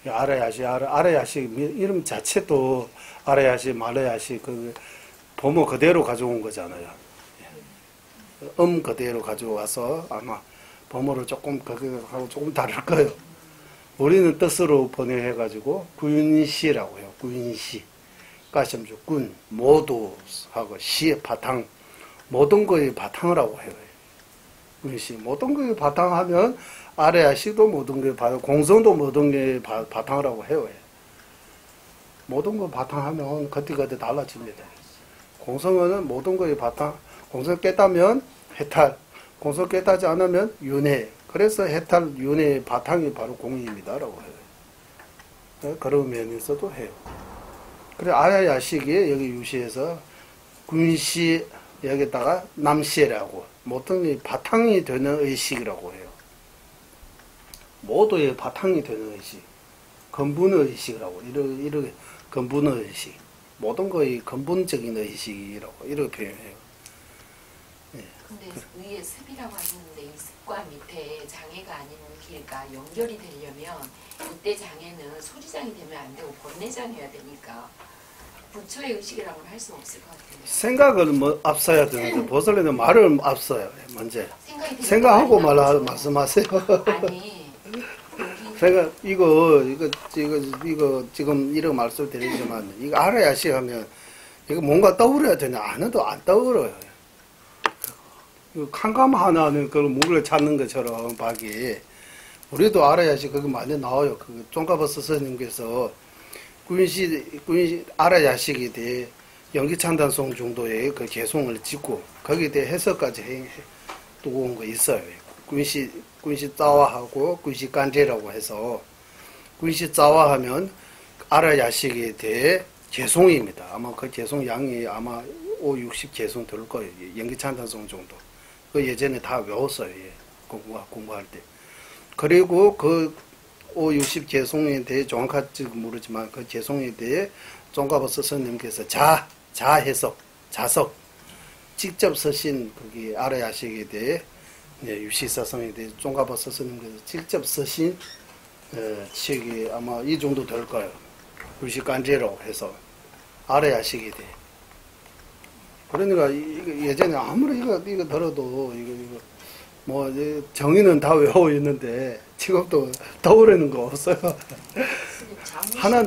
Speaker 1: 아래야식 이름 자체도 아래야식 말레야식 그 범어 그대로 가져온 거잖아요. 그대로 가져와서 아마 범어를 조금 그거하고 조금 다를 거예요. 우리는 뜻으로 번역해가지고 군시라고 해요. 군시. 가시험주 군 모두하고 시의 바탕 모든 거의 바탕이라고 해요. 군시 모든 거의 바탕하면 아래야식도 모든 게 바탕, 공성도 모든 게 바탕이라고 해요. 모든 거 바탕하면 그때그때 달라집니다. 공성은 모든 거의 바탕, 공성 깼다면 해탈, 공성 깨닫지 않으면 윤회. 그래서 해탈, 윤회의 바탕이 바로 공의입니다라고 해요. 그런 면에서도 해요. 그래 아야야식이 여기 유시에서 군시 여기다가 남시라고 모든 바탕이 되는 의식이라고 해요. 모두의 바탕이 되는 의식, 근본의 의식이라고 이렇게 근본의 의식, 모든 거의 근본적인 의식이라고 이렇게 표현해요.
Speaker 5: 근데 위에 습이라고 하셨는데 이 습과 밑에 장애가 아닌 길과 연결이 되려면 이때 장애는 소지장이 되면 안 되고 본내장이어야 되니까 부처의 의식이라고는 할 수 없을 것 같아요.
Speaker 1: 생각을 뭐 앞서야 되는데 보살님은 말을 앞서요. 먼저 생각하고 말씀하세요.
Speaker 5: 아니
Speaker 1: 생각 이거 지금 이런 말씀 드리지만 이거 알아야시 하면 이거 뭔가 떠오르야 되냐 안 해도 안 떠오르요. 캄캄 하나는 그걸 물을 찾는 것처럼 박이 우리도 알아야지 그게 많이 나와요. 그 쫑가버스 스님께서 군시 알아야식에 대해 연기찬단송 정도의 그 개송을 짓고 거기에 대해 해석까지 두고 온 거 있어요. 군시 짜와하고 군시 간제라고 해서 군시 짜와하면 알아야식에 대해 개송입니다. 아마 그 개송 양이 아마 5, 60 개송 될 거예요. 연기찬단송 정도. 그 예전에 다 외웠어요. 예. 공부할 때. 그리고 그 5, 60 개송에 대해 정확할지 모르지만 그 개송에 대해 쫑가버스 스님께서 자해석, 자석 직접 쓰신 거기 아라야식에 대해 유시사성에 대해 쫑가버스 스님께서 직접 쓰신 책이 아마 이 정도 될 거예요. 유시간제로 해서 아라야식에 대해. 그러니까 예전에 아무리 이거 들어도 이거 뭐 정의는 다 외우고 있는데 지금도 떠오르는 거 없어요. 하나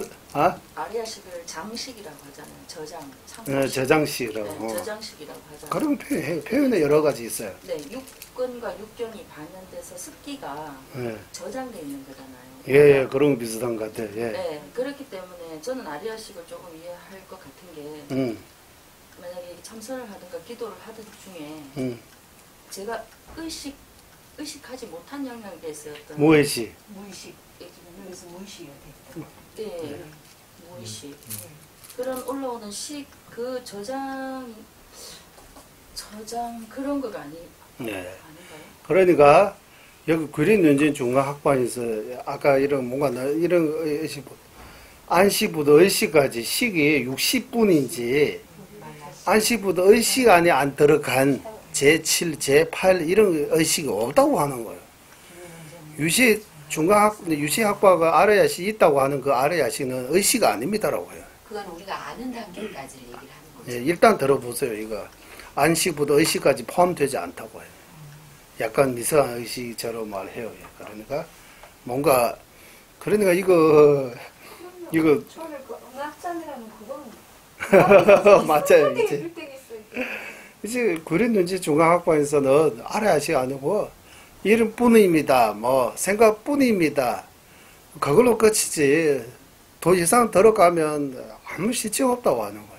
Speaker 4: 아리아식을 장식이라고 하잖아요.
Speaker 1: 저장식이라고.
Speaker 4: 네, 저장식이라고 하잖아요.
Speaker 1: 그런 표현에 여러 가지 있어요.
Speaker 4: 네, 육근과 육경이 반영돼서 습기가 저장돼 있는 거잖아요.
Speaker 1: 예, 그런 거 비슷한 것 같아요. 예.
Speaker 4: 네, 그렇기 때문에 저는 아리아식을 조금 이해할 것 같은 게 만약에 참선을 하든가 기도를 하던 중에 제가 의식하지 못한 영역에 있어요.
Speaker 1: 무의식.
Speaker 2: 무의식. 여기서 무의식이야 돼.
Speaker 4: 네, 무의식. 그런 올라오는 그 저장 그런 거가
Speaker 1: 네.
Speaker 4: 아닌가요?
Speaker 1: 그러니까 여기 그린연진 중간학반에서 아까 이런 뭔가 이런 의식 안시부터 의식까지 시기 60분인지 안시부터 의식 안에 안 들어간 제7, 제8 이런 의식이 없다고 하는 거예요. 유시학과가 아래야식 있다고 하는 그 아래야식은 의식 아닙니다라고 해요.
Speaker 5: 그건 우리가 아는 단계까지 얘기를 하는 거죠.
Speaker 1: 예, 일단 들어보세요. 이거 안시부터 의식까지 포함되지 않다고 해요. 약간 미세한 의식처럼 말해요. 그러니까 뭔가 그러니까 이거
Speaker 9: 저는 그 음악장이라는 그거는
Speaker 1: 맞아요. 이제 그랬는지 중앙학과에서는 알아야지 안 하고 이름뿐입니다. 뭐 생각뿐입니다. 그걸로 끝이지. 더 이상 들어가면 아무 실증 없다고 하는 거예요.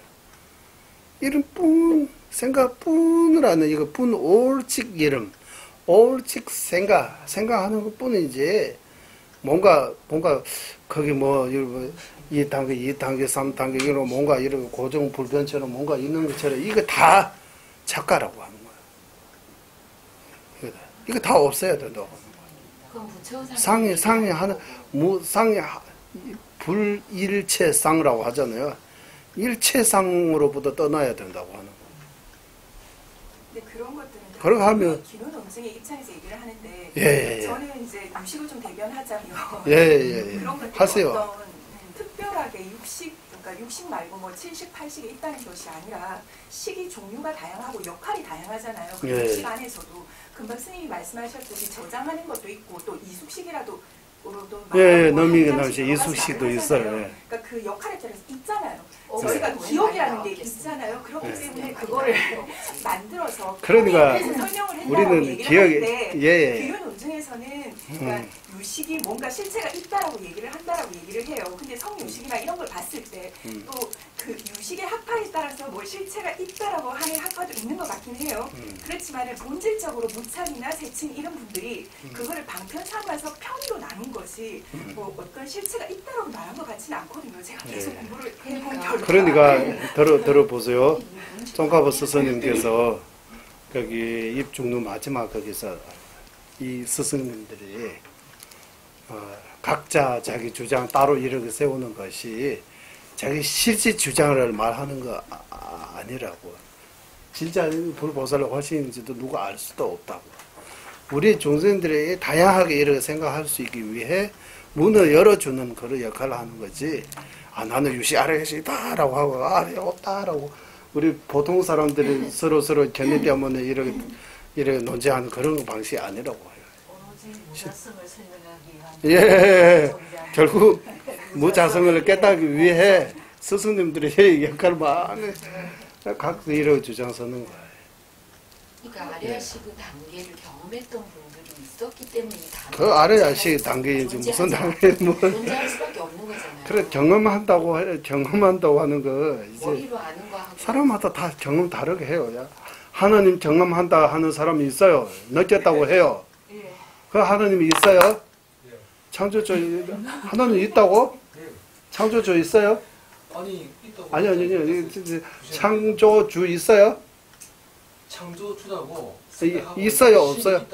Speaker 1: 이름뿐, 생각뿐이라는 이거 뿐 옳직 이름, 옳직 생각하는 것 뿐이지. 뭔가 거기 뭐 2단계, 2단계, 3단계 이런 뭔가 이런 고정 불변처럼 뭔가 있는 것처럼 이거 다 작가라고 하는 거예요. 이거 다 없애야 된다고 하는 거예요.
Speaker 5: 그럼 부처상
Speaker 1: 상이 하나 상이 불일체상이라고 하잖아요. 일체상으로부터 떠나야 된다고 하는 거예요.
Speaker 10: 근데 그런 것들은
Speaker 1: 그렇게 하면
Speaker 10: 기존 원숭이 입장에서 얘기를 하는데
Speaker 1: 예.
Speaker 10: 저는 이제 유식을 좀 대변하자면
Speaker 1: 예.
Speaker 10: 그런 것들이
Speaker 1: 하세요.
Speaker 10: 어떤 특별하게 그러니까 육식 말고 뭐 70, 80이 있다는 것이 아니라 식이 종류가 다양하고 역할이 다양하잖아요. 그
Speaker 1: 예.
Speaker 10: 육식 안에서도 금방 스님이 말씀하셨듯이 저장하는 것도 있고 또 이숙식이라도
Speaker 1: 예, 너미가 나오시 이숙식도 있어요. 예.
Speaker 10: 그러니까 그 역할에 따라서 있잖아요.
Speaker 5: 어,
Speaker 10: 저희가
Speaker 5: 네.
Speaker 10: 기억이라는 게
Speaker 5: 나왔겠습니다.
Speaker 10: 있잖아요. 그렇기
Speaker 1: 네.
Speaker 10: 때문에 그거를 만들어서
Speaker 1: 그러니까
Speaker 10: 그래서 설명을 했다고
Speaker 1: 우리는
Speaker 10: 얘기를
Speaker 1: 기억이
Speaker 10: 하는데
Speaker 1: 예.
Speaker 10: 기존 논증에서는 그러니까 유식이 뭔가 실체가 있다라고 얘기를 한다라고 얘기를 해요. 근데 성유식이나 이런 걸 봤을 때 또 그 유식의 학파에 따라서 뭐 실체가 있다라고 하는 학파도 있는 것 같긴 해요. 그렇지만 본질적으로 무찬이나 세친 이런 분들이 그거를 방편 삼아서 편의로 나눈 것이 뭐 어떤 실체가 있다라고 말한 것 같지는 않거든요. 제가 계속 공부를 해본 결과.
Speaker 1: 그러니까 들어보세요. 송가보 스승님께서 여기 입중루 마지막 거기서 이 스승님들이 각자 자기 주장 따로 이렇게 세우는 것이 자기 실제 주장을 말하는 거 아니라고. 진짜 불보살을 하시는지도 누가 알 수도 없다고. 우리 종생들에게 다양하게 이렇게 생각할 수 있기 위해 문을 열어주는 그런 역할을 하는 거지. 나는 유시 아래에 있다라고 하고 아래에 없다라고 우리 보통 사람들이 서로 견해 때문에 이렇게 논쟁하는 그런 방식이 아니라고 해요.
Speaker 3: 오로지 무자성을 설명하기 위한
Speaker 1: 예, 결국 무자성을 깨닫기 위해 스승님들의 역할을 많이 각자 이렇게 주장 서는 거예요.
Speaker 5: 그러니까 아리아식 단계를 경험했던 분들이 있었기 때문에 이 단계
Speaker 1: 그 아래야식 단계인지 무슨 단계 뭐
Speaker 5: 존재할 수밖에 없는 거잖아요.
Speaker 1: 그래 경험한다고 하는 거 이제
Speaker 5: 머리로 아는 거하고
Speaker 1: 사람마다 다 경험 다르게 해요. 야. 하나님 경험한다 하는 사람이 있어요. 느꼈다고 해요. 그 하나님이 있어요? 창조주 하나님 있다고? 창조주 있어요?
Speaker 6: 아니 있다고.
Speaker 1: 아니. 창조주 있어요?
Speaker 6: 창조주라고
Speaker 1: 있어요, 없어요?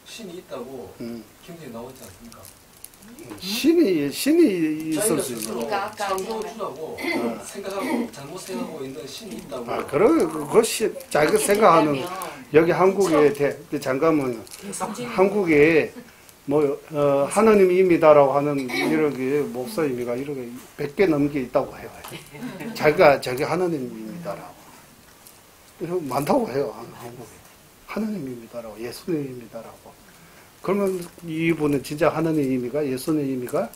Speaker 6: 신이 있다고 경전에 나오지 않습니까?
Speaker 1: 신이 있을 수 있는.
Speaker 5: 그러니까 아까
Speaker 6: 창조주라고 생각하고 잘못 생각하고 있는 신이 있다고.
Speaker 1: 그것이 자기가 생각하는 여기 한국에 잠깐만 한국에 뭐 하나님입니다라고 하는 이렇게 목사님이가 이렇게 100개 넘게 있다고 해요. 자기가 자기 하나님입니다라고 이렇게 많다고 해요. 한국에 하나님입니다라고 예수님입니다라고. 그러면 이분은 진짜 하나님입니까? 예수님입니까?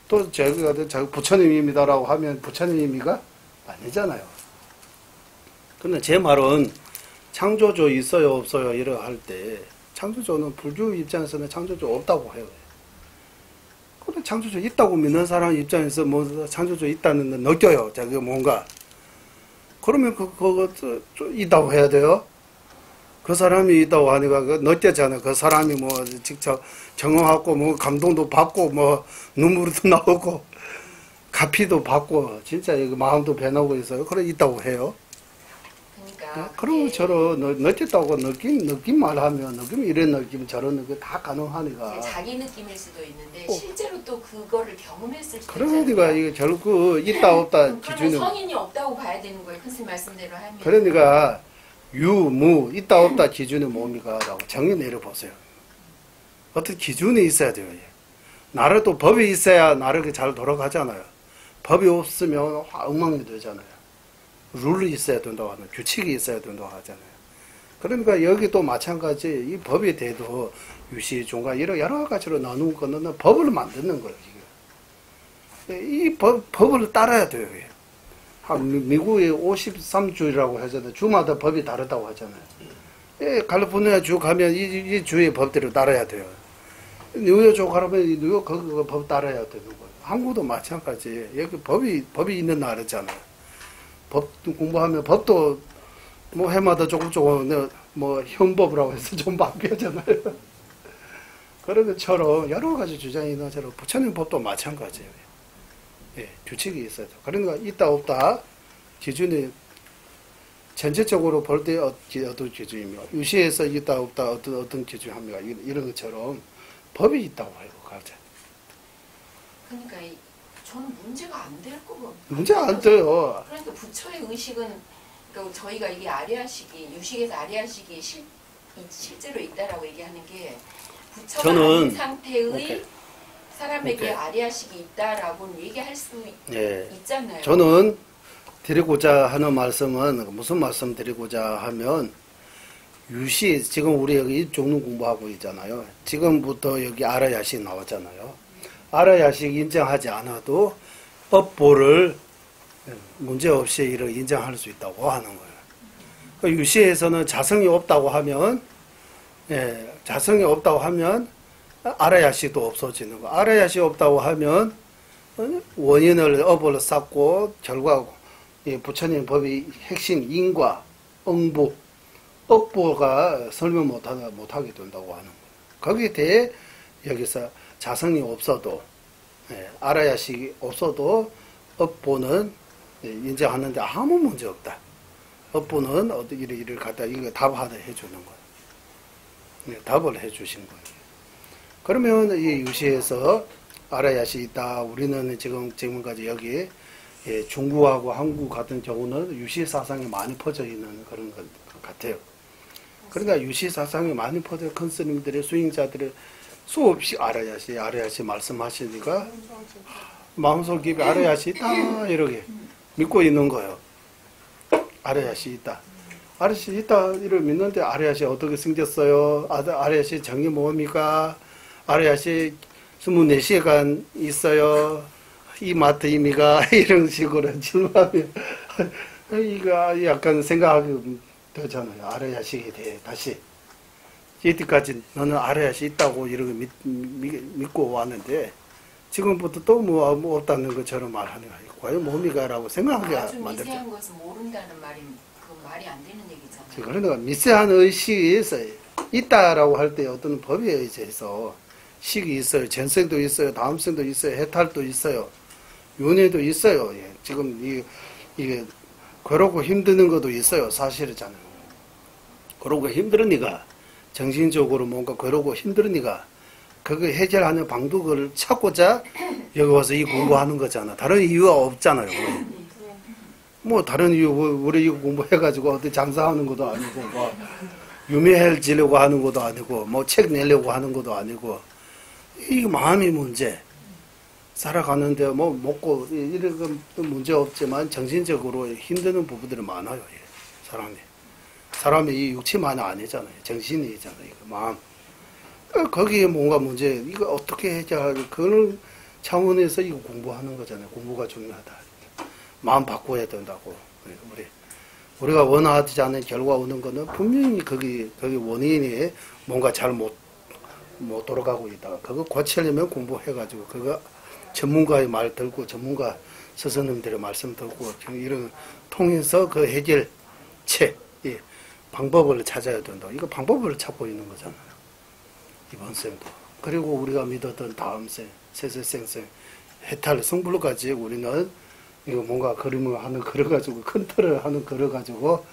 Speaker 1: 또 자기가 자기 부처님입니다라고 하면 부처님입니까? 아니잖아요. 근데 제 말은 창조주 있어요 없어요 이렇게 할 때 창조주는 불교 입장에서는 창조주 없다고 해요. 근데 창조주 있다고 믿는 사람 입장에서 뭐 창조주 있다는 건 느껴요. 자기가 뭔가. 그러면 그거 있다고 해야 돼요. 그 사람이 있다고 하니까 그 느꼈잖아요. 그 사람이 뭐 직접 경험하고 뭐 감동도 받고 뭐 눈물도 나오고 가피도 받고 진짜 마음도 변하고 있어요. 그래 있다고 해요.
Speaker 5: 그러니까
Speaker 1: 그런 것처럼 느꼈다고 느낌만 하면 느낌 이런 느낌 저런 느낌 다 가능하니까.
Speaker 5: 자기 느낌일 수도 있는데 실제로 또 그거를 경험했을 때
Speaker 1: 그러니까 이게 결국 있다 없다
Speaker 5: 그러면
Speaker 1: 기준은.
Speaker 5: 성인이 없다고 봐야 되는 거예요. 큰스님 말씀대로 하면.
Speaker 1: 그러니까 유무 있다 없다 기준이 뭡니까? 라고 정의 내려보세요. 어떤 기준이 있어야 돼요. 나를 또 법이 있어야 나를 잘 돌아가잖아요. 법이 없으면 엉망이 되잖아요. 룰이 있어야 된다고 하는 규칙이 있어야 된다고 하잖아요. 그러니까 여기도 마찬가지 이 법에 대해도 유시, 종가 이런 여러 가지로 나누는 거는 법을 만드는 거예요. 이 법을 따라야 돼요. 미국의 53주라고 하잖아요. 주마다 법이 다르다고 하잖아요. 캘리포니아 주 가면 이 주의 법대로 따라야 돼요. 뉴욕 주 가면 뉴욕 그 법 따라야 되는 거예요. 한국도 마찬가지예요. 여기 법이 있는 나라잖아요. 법 공부하면 법도 뭐 해마다 조금 뭐 현법이라고 해서 좀 바뀌었잖아요. 그런 것처럼 여러 가지 주장이 있는 것처럼 부처님 법도 마찬가지예요. 예, 규칙이 있어요. 그러니까 있다 없다 기준이 전체적으로 볼 때 어떤 기준입니까? 유시에서 있다 없다 어떤 기준합니까? 이런 것처럼 법이 있다고 해요. 가자.
Speaker 5: 그러니까 저는 문제가 안 될 거고.
Speaker 1: 문제 안 돼요.
Speaker 5: 그러니까 부처의 의식은 그러니까 저희가 이게 아리아식이 유식에서 아리아식이 실제로 있다라고 얘기하는 게 부처가 아닌 상태의
Speaker 1: 오케이.
Speaker 5: 사람에게
Speaker 1: 오케이.
Speaker 5: 아리아식이 있다라고는 얘기할 수 있잖아요.
Speaker 1: 저는 드리고자 하는 말씀은 무슨 말씀 드리고자 하면 유시 지금 우리 여기 종론 공부하고 있잖아요. 지금부터 여기 아라야식 나왔잖아요. 아라야식 인정하지 않아도 업보를 문제없이 이렇게 인정할 수 있다고 하는 거예요. 그 유시에서는 자성이 없다고 하면 자성이 없다고 하면 아라야식도 없어지는 거. 아라야식 없다고 하면 원인을 업을 쌓고 결과 부처님 법의 핵심 인과 응부 업보가 설명 못하게 된다고 하는 거예요. 거기에 대해 여기서 자성이 없어도 아라야식이 없어도 업보는 인정하는데 아무 문제 없다. 업보는 이를 갖다 이거 답하다 해주는 거예요. 답을 해주신 거예요. 그러면 이 유시에서 아라야시 있다. 우리는 지금까지 여기 중국하고 한국 같은 경우는 유시 사상이 많이 퍼져 있는 그런 것 같아요. 그러니까 유시 사상이 많이 퍼져 큰 스님들의 수행자들의 수없이 아라야시 말씀하시니까 마음속 깊이 아라야시 있다 이렇게 믿고 있는 거예요. 아라야시 있다. 아라야시 있다 이를 믿는데 아라야시 어떻게 생겼어요? 아라야시 정이 뭡니까? 아라야시 24시간 있어요. 이 마트 의미가 이런 식으로 질문하면 이거 약간 생각하게 되잖아요. 아라야식에 대해 다시 이때까지 너는 아라야시 있다고 이렇게 믿고 왔는데 지금부터 또 뭐 없다는 것처럼 말하는 거예요. 과연 뭡니까라고 생각하게
Speaker 5: 아주
Speaker 1: 만들죠.
Speaker 5: 미세한 것은 모른다는 말이 그 말이 안 되는 얘기잖아요.
Speaker 1: 그러니까 미세한 의식이 있어요. 있다라고 할 때 어떤 법에 의해서 식이 있어요. 전생도 있어요. 다음 생도 있어요. 해탈도 있어요. 윤회도 있어요. 예. 지금 이게 괴롭고 힘드는 것도 있어요. 사실이잖아요. 괴롭고 힘들으니까 정신적으로 뭔가 괴롭고 힘들으니까 그거 해결하는 방법을 찾고자 여기 와서 이 공부하는 거잖아. 다른 이유가 없잖아요. 뭐 다른 이유 우리 이거 공부해가지고 어디 장사하는 것도 아니고 뭐 유명해지려고 하는 것도 아니고 뭐 책 내려고 하는 것도 아니고 이게 마음의 문제. 살아가는데 뭐 먹고 이런 건 문제 없지만 정신적으로 힘드는 부분들이 많아요. 사람이 이 육체만이 아니잖아요. 정신이잖아요. 마음. 거기에 뭔가 문제 이거 어떻게 해결하지? 그런 차원에서 이거 공부하는 거잖아요. 공부가 중요하다. 마음 바꿔야 된다고. 우리가 원하지 않은 결과 오는 거는 분명히 거기 원인이 뭔가 잘 못 돌아가고 있다. 그거 고치려면 공부해가지고 그거 전문가의 말 듣고 전문가 스승님들의 말씀 듣고 이런 통해서 그 해결책 방법을 찾아야 된다. 이거 방법을 찾고 있는 거잖아요. 이번 생도. 그리고 우리가 믿었던 다음 생, 세세생생 해탈 성불까지 우리는 이거 뭔가 그림을 하는 걸어가지고 큰 틀을 하는 걸어가지고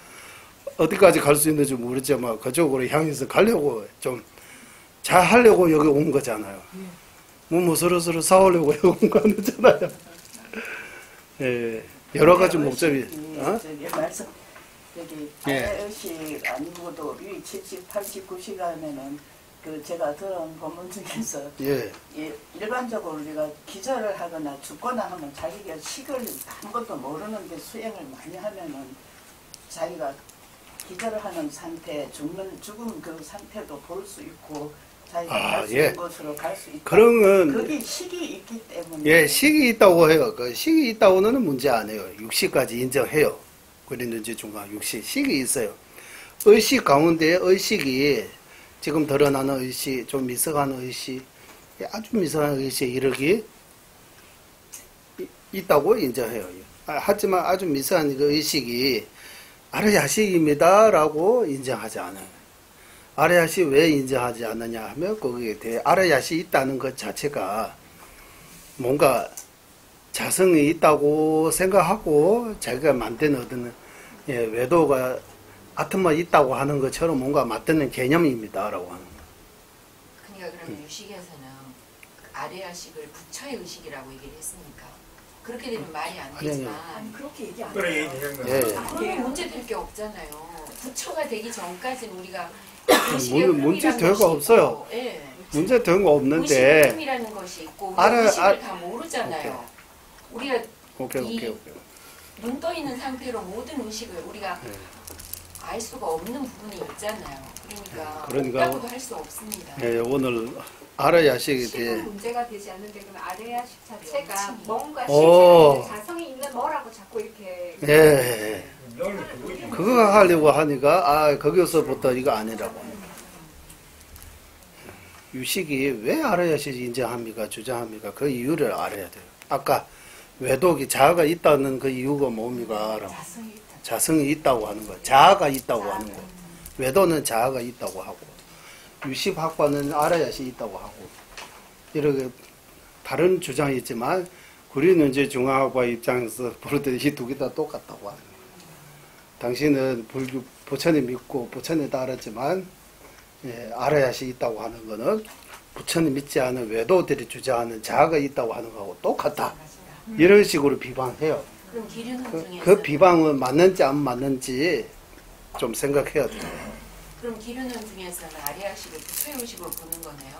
Speaker 1: 어디까지 갈 수 있는지 모르지만 그쪽으로 향해서 가려고 좀 잘 하려고 여기 온 거잖아요. 뭐 서로 싸우려고 여기 온 거 아니잖아요. 여러 가지 목적이.
Speaker 3: 저기 말씀 여기 아라야식 아니고도 70, 80, 90시간에는 그 제가 들은 본문 중에서 일반적으로 우리가 기절을 하거나 죽거나 하면 자기가 식을 아무것도 모르는데 수행을 많이 하면은 자기가 기절을 하는 상태, 죽은 그 상태도 볼 수 있고 자기가 갈 수
Speaker 1: 예.
Speaker 3: 있는 곳으로 갈 수 있다.
Speaker 1: 그런
Speaker 3: 그게 식이 있기 때문에.
Speaker 1: 예, 식이 있다고 해요. 그 식이 있다고는 문제 안 해요. 육식까지 인정해요. 구리눈지 중간 육식, 식이 있어요. 의식 가운데 의식이 지금 드러나는 의식, 좀 미성한 의식, 아주 미성한 의식에 이르기 있다고 인정해요. 하지만 아주 미성한 그 의식이 아라야식입니다라고 인정하지 않아요. 아라야식 왜 인정하지 않느냐 하면 거기에 대해 아라야식 있다는 것 자체가 뭔가 자성이 있다고 생각하고 자기가 만든 어떤 외도가 아트마 있다고 하는 것처럼 뭔가 맞드는 개념입니다라고 하는 거예요.
Speaker 5: 그러니까 그러면 유식에서는 아레아식을 부처의 의식이라고 얘기를 했으니까 그렇게 되면 말이 안 되지만
Speaker 10: 아니 그렇게 얘기 안
Speaker 8: 그래
Speaker 10: 해요.
Speaker 8: 얘기한 거야.
Speaker 1: 예.
Speaker 5: 그러면 문제 될 게 없잖아요. 부처가 되기 전까지는 우리가
Speaker 1: 문제 될 거 없어요.
Speaker 5: 예.
Speaker 1: 문제 된 거 없는데
Speaker 5: 의식이라는 것이 있고 우리가 의식을 다 모르잖아요. 우리가
Speaker 1: 오케이.
Speaker 5: 눈 떠 있는 상태로 모든 의식을 우리가
Speaker 1: 네.
Speaker 5: 알 수가 없는 부분이 있잖아요. 그러니까
Speaker 1: 그러니까
Speaker 5: 없다고도 할 수 없습니다.
Speaker 1: 예, 오늘 아라야식에 대해
Speaker 9: 식은 문제가 되지 않는데 그럼 아레아식 자체가
Speaker 5: 그렇지.
Speaker 9: 뭔가
Speaker 1: 오.
Speaker 9: 실체적인 자성이 있는 뭐라고 자꾸 이렇게
Speaker 1: 예,
Speaker 8: 널 그거지.
Speaker 1: 그거 하려고 하니까 거기서부터 이거 아니라고 합니다. 유식이 왜 아라야식 인정합니까? 주장합니까? 그 이유를 알아야 돼요. 아까 외독이 자아가 있다는 그 이유가 뭡니까? 자성이 있다고 하는 거. 자아가 있다고 하는 거. 외도는 자아가 있다고 하고 유식학과는 아라야식이 있다고 하고 이렇게 다른 주장이 있지만 우리는 이제 중앙학과 입장에서 볼 때 이 두 개 다 똑같다고 하는 거예요. 당신은 불교 부처님 믿고 부처님 따랐지만 아라야식이 있다고 하는 거는 부처님 믿지 않은 외도들이 주장하는 자아가 있다고 하는 거하고 똑같다. 이런 식으로 비방해요.
Speaker 5: 그럼 기류는 중에서
Speaker 1: 그 비방은 맞는지 안 맞는지 좀 생각해야 돼요.
Speaker 5: 그럼 기류는 중에서는 아리아식을 부처의 의식으로 보는 거네요.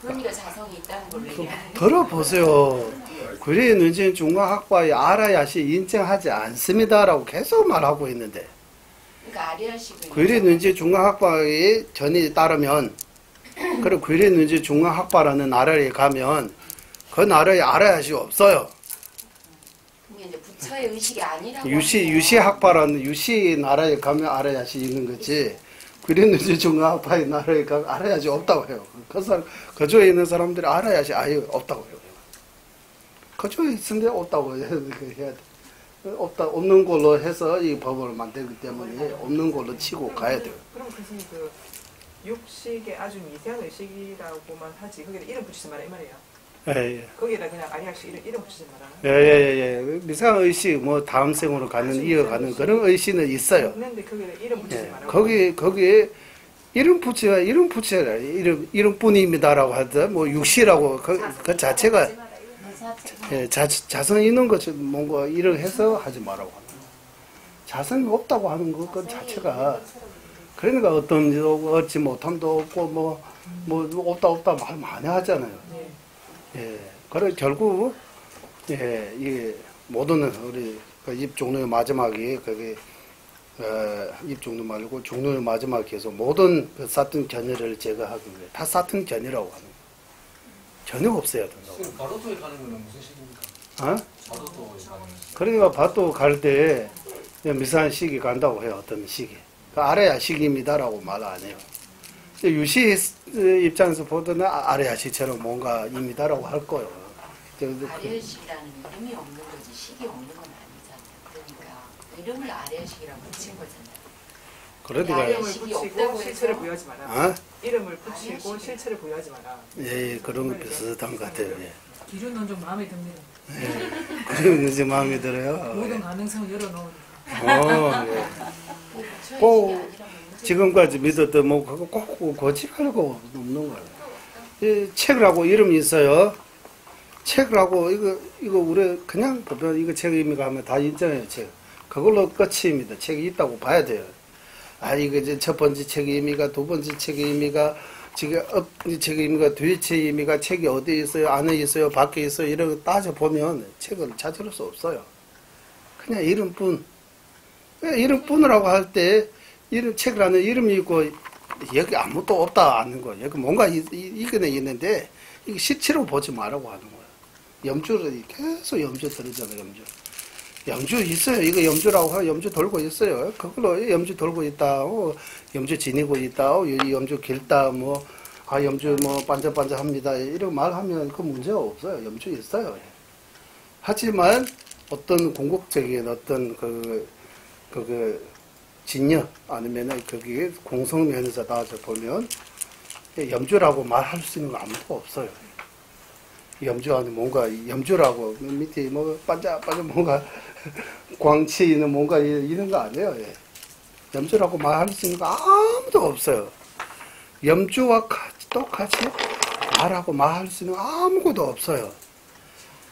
Speaker 5: 그러니까 자성이 있다는 걸로 얘기하는
Speaker 1: 들어보세요. 구리 눈진 중앙학과의 아라야식 인정하지 않습니다라고 계속 말하고 있는데
Speaker 5: 그러니까 아리아식을
Speaker 1: 구리 눈진 중앙학과의 전이 따르면 그리고 구리 눈진 중앙학과라는 나라에 가면 그 나라에 아라야식이 없어요.
Speaker 5: 그게 이제 부처의 의식이 아니라고
Speaker 1: 유시학파라는 유시 나라에 가면 아라야식이 있는 거지. 구리눈지 중앙학파의 나라에 가면 아라야식이 없다고 해요. 거주에 있는 사람들이 아라야식이 아예 없다고 해요. 거주에 있는데 없다고 해야 돼. 없는 걸로 해서 이 법을 만들기 때문에 없는 걸로 치고 가야 돼요.
Speaker 10: 그럼 교수님 그 육식의 아주 미세한 의식이라고만 하지 거기다 이름 붙이지 마라 이 말이에요.
Speaker 1: 예.
Speaker 10: 거기에다 그냥 아리아식 이름 붙이지 마라.
Speaker 1: 예. 미상 의식, 뭐, 다음 생으로 이어가는 그런 의식은 있어요.
Speaker 10: 있는데 거기에 이름 붙이지 마라.
Speaker 1: 거기에 이름 붙여라, 이름뿐입니다라고 하든, 뭐, 육시라고, 그 자체가, 자성이 있는 것이 뭔가 이런 해서 하지 말라고 하는 거예요. 자성이 없다고 하는 것 자체가, 그러니까 얻지 못함도 없고, 없다 말 많이 하잖아요. 예, 그래 결국 이게 모든 우리 입 종로의 마지막에 그게 입 종로 말고 종로의 마지막에서 모든 그 사튼 견해를 제거하기 위해 다 사튼 견해라고 하는 거예요. 전혀 없어야 된다고.
Speaker 6: 바로토에 가는 거는 무슨 식입니까? 바로토에 가는.
Speaker 1: 그러니까 바도 갈 때 미세한 식이 간다고 해요. 어떤 식이. 그 아래야 식입니다라고 말 안 해요. 유시 입장에서 보더니 아레아식처럼 뭔가 입니다라고 할 거예요.
Speaker 5: 아레아식이라는 이름이 없는 거지 식이 없는 건 아니잖아요. 그러니까 이름을 아레아식이라고 붙인 거잖아요.
Speaker 1: 그러니까
Speaker 10: 이름을 붙이고 실체를 부여하지 마라. 이름을 붙이고
Speaker 5: 아레아식이.
Speaker 10: 실체를 부여하지 마라.
Speaker 1: 예, 그런 거 비슷한 것 같아요. 예.
Speaker 11: 기류는 좀 마음에 듭니다.
Speaker 1: 그러면 이제 마음에 들어요.
Speaker 11: 모든 가능성을 열어놓은.
Speaker 1: 예. 꼭 지금까지 믿었던 뭐 그거 꼭 고집하려고 없는 거예요. 이 책이라고 이름이 있어요. 책이라고 이거 우리 그냥 보면 이거 책입니까 하면 다 인정해요. 책. 그걸로 끝입니다. 책이 있다고 봐야 돼요. 이거 이제 첫 번째 책임이가 두 번째 책임이가 지금 책임이가 뒤에 책임이가 책이 어디 있어요? 안에 있어요? 밖에 있어요? 이런 거 따져 보면 책을 찾을 수 없어요. 그냥 이름뿐. 이름뿐이라고 할 때 책이라는 이름이 있고 여기 아무것도 없다 하는 거예요. 여기 뭔가 이거는 있는데 이게 실체로 보지 말라고 하는 거예요. 염주를 계속 염주 들으잖아요. 염주 있어요. 이거 염주라고 하면 염주 돌고 있어요. 그걸로 염주 돌고 있다. 염주 지니고 있다. 이 염주 길다. 염주 반짝반짝합니다. 이런 말하면 그 문제가 없어요. 염주 있어요. 하지만 어떤 궁극적인 어떤 진여 아니면은 거기에 공성면에서 나와서 보면 염주라고 말할 수 있는 거 아무도 없어요. 염주 안에 뭔가 염주라고 밑에 반짝반짝 뭔가 광치 있는 뭔가 이런 거 아니에요. 염주라고 말할 수 있는 거 아무도 없어요. 염주와 똑같이 말하고 말할 수 있는 거 아무것도 없어요.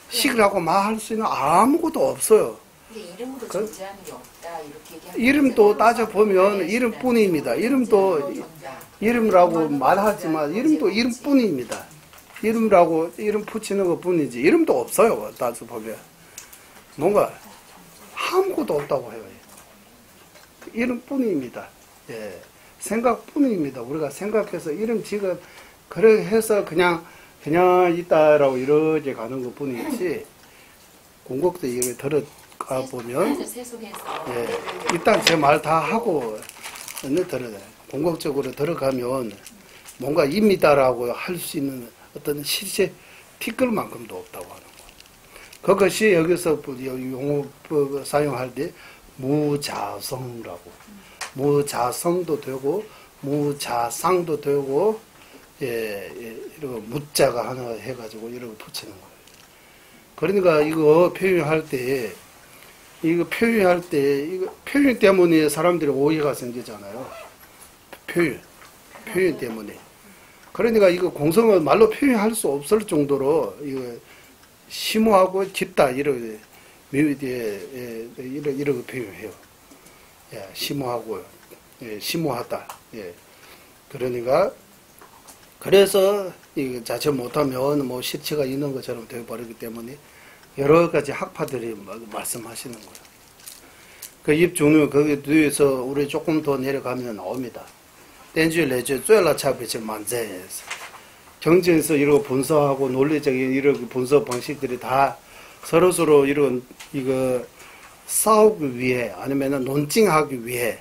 Speaker 1: 식이라고 말할 수 있는 아무것도 없어요.
Speaker 5: 근데 이름으로 존재하는 게 없다 이렇게 얘기하면
Speaker 1: 이름도 따져보면 이름뿐입니다. 이름도 이름이라고 말하지만 이름도 이름뿐입니다. 이름이라고 이름 붙이는 것 뿐이지 이름도 없어요. 따져보면 뭔가 아무것도 없다고 해요. 이름뿐입니다. 예, 생각뿐입니다. 우리가 생각해서 이름 지금 그래 해서 그냥 있다라고 이렇게 가는 것 뿐이지 공곡도 이걸 들어가 보면 일단 제 말 다 하고 공곡적으로 들어가면 뭔가 입니다라고 할 수 있는 어떤 실체 티끌만큼도 없다고 하는 거. 그것이 여기서 용어 사용할 때 무자성이라고 무자성도 되고 무자상도 되고 이런 무자가 하나 해가지고 이러고 붙이는 거예요. 그러니까 이거 표현할 때 이거 표현 때문에 사람들이 오해가 생기잖아요. 표현 때문에. 그러니까 이거 공성을 말로 표현할 수 없을 정도로 이거 심오하고 깊다 이렇게 표현해요. 심오하고 심오하다. 그러니까 그래서 이 자체 못하면 실체가 있는 것처럼 되어버리기 때문에 여러 가지 학파들이 말씀하시는 거예요. 그 입중류 거기에 뒤에서 우리 조금 더 내려가면 나옵니다. 땐주레주 쨘라차비치 만제에서 경전에서 이런 분석하고 논리적인 이런 분석 방식들이 다 서로서로 이런 이거 싸우기 위해 아니면은 논증하기 위해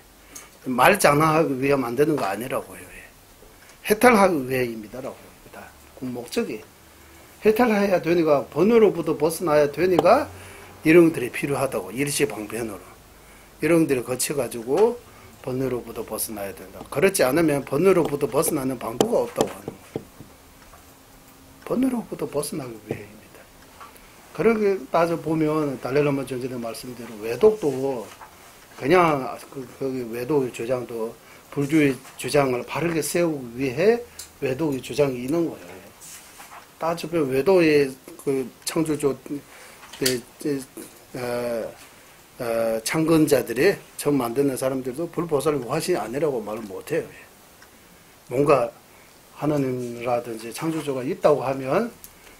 Speaker 1: 말장난하기 위해 만드는 거 아니라고 해요. 해탈하기 위해입니다라고 합니다. 그 목적이 해탈해야 되니까 번호로부터 벗어나야 되니까 이런 것들이 필요하다고 일시방편으로 이런 것들을 거쳐가지고 번호로부터 벗어나야 된다. 그렇지 않으면 번호로부터 벗어나는 방법가 없다고 하는 거예요. 번호로부터 벗어나기 위해입니다. 그렇게 따져보면 달레라마 전전의 말씀대로 외독도 그냥 거기 외독의 주장도 불교의 주장을 바르게 세우기 위해 외독의 주장이 있는 거예요. 따져보면 외도의 그 창조주 창건자들이 처음 만드는 사람들도 불보살 화신이 아니라고 말을 못해요. 뭔가 하나님이라든지 창조주가 있다고 하면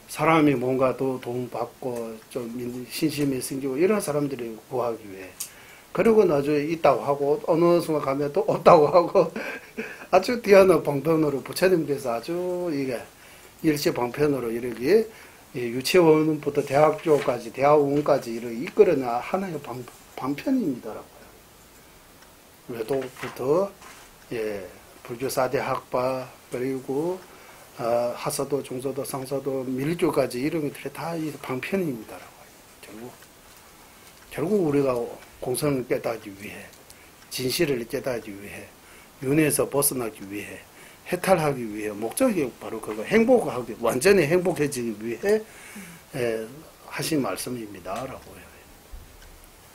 Speaker 1: 사람이 뭔가 또 도움받고 좀 신심이 생기고 이런 사람들이 구하기 위해 그리고 나중에 있다고 하고 어느 순간 가면 또 없다고 하고 아주 뛰어난 방편으로 부처님께서 아주 이게 일시방편으로 이렇게 유치원부터 대학교까지 대학원까지 이렇게 이끌어나 하나의 방편입니다라고요. 외도부터 불교 4대 학파 그리고 하사도, 중사도, 상사도, 밀교까지 이런 것들이 다 이 방편입니다라고요. 결국 우리가 공성을 깨닫기 위해 진실을 깨닫기 위해 윤회에서 벗어나기 위해 해탈하기 위해 목적이 바로 그거 행복하기 완전히 행복해지기 위해 하신 말씀입니다라고 해요.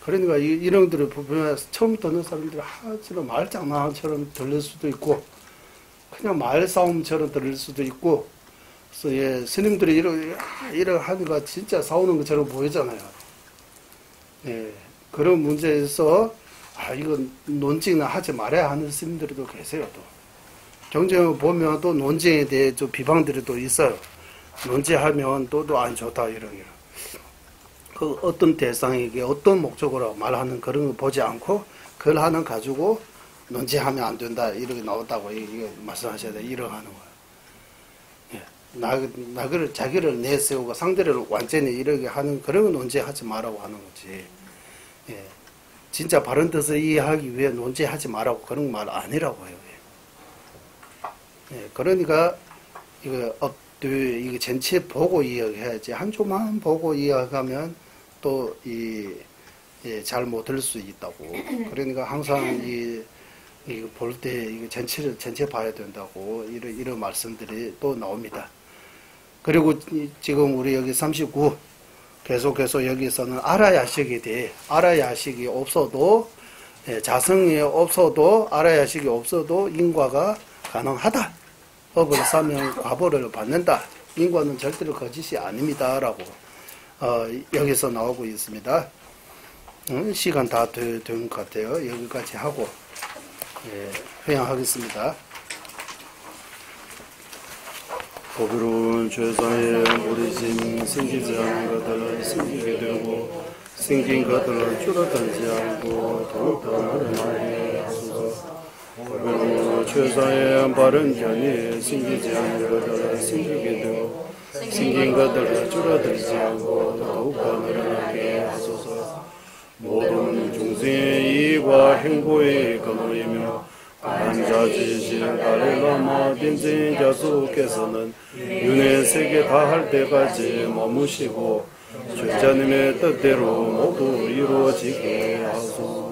Speaker 1: 그러니까 이런 것들을 보면 처음 듣는 사람들이 하처럼 말장난처럼 들릴 수도 있고 그냥 말싸움처럼 들릴 수도 있고 그래서 스님들이 이런 하니까 진짜 싸우는 것처럼 보이잖아요. 그런 문제에서 이건 논쟁은 하지 말아야 하는 스님들도 계세요. 또 경쟁을 보면 또 논쟁에 대해 좀 비방들이 또 있어요. 논쟁하면 또 안 좋다 이런 게. 그 어떤 대상에게 어떤 목적으로 말하는 그런 거 보지 않고 그걸 하나 가지고 논지하면 안 된다 이렇게 나왔다고 이게 말씀하셔야 돼. 이러 하는 거예요. 나그를 자기를 내세우고 상대를 완전히 이렇게 하는 그런 논지하지 말라고 하는 거지. 예. 진짜 바른 뜻을 이해하기 위해 논지하지 말라고 그런 말 아니라고 해요. 예. 그러니까 이거 전체 보고 이야기해야지. 한쪽만 보고 이야기하면 또 잘 못 들 수 있다고. 그러니까 항상 이거 볼 때 이거 전체 봐야 된다고 이런 말씀들이 또 나옵니다. 그리고 지금 우리 여기 39 계속해서 여기서는 알아야식에 대해 알아야식이 없어도 자성이 없어도 알아야식이 없어도 인과가 가능하다. 업을 사면 과보를 받는다. 인과는 절대로 거짓이 아닙니다라고 여기서 나오고 있습니다. 시간 다 된 것 같아요. 여기까지 하고 회양하겠습니다. 고비로운 죄사에 무리짐 생기지 않은 것들은 생기게 되고 생긴 것들은 줄어들지 않고 더욱더 늘어나게 하소서. 고비로운 죄사에 바른 견이 생기지 않은 것들은 생기게 되고 생긴 것들은 줄어들지 않고 더욱더 늘어나게 하소서. 모든 중생의 이익과 행복의 근원이며 한자지신 다릴라마 딘진 자수께서는 윤회 세계 다 할 때까지 머무시고 죄자님의 뜻대로 모두 이루어지게 하소서.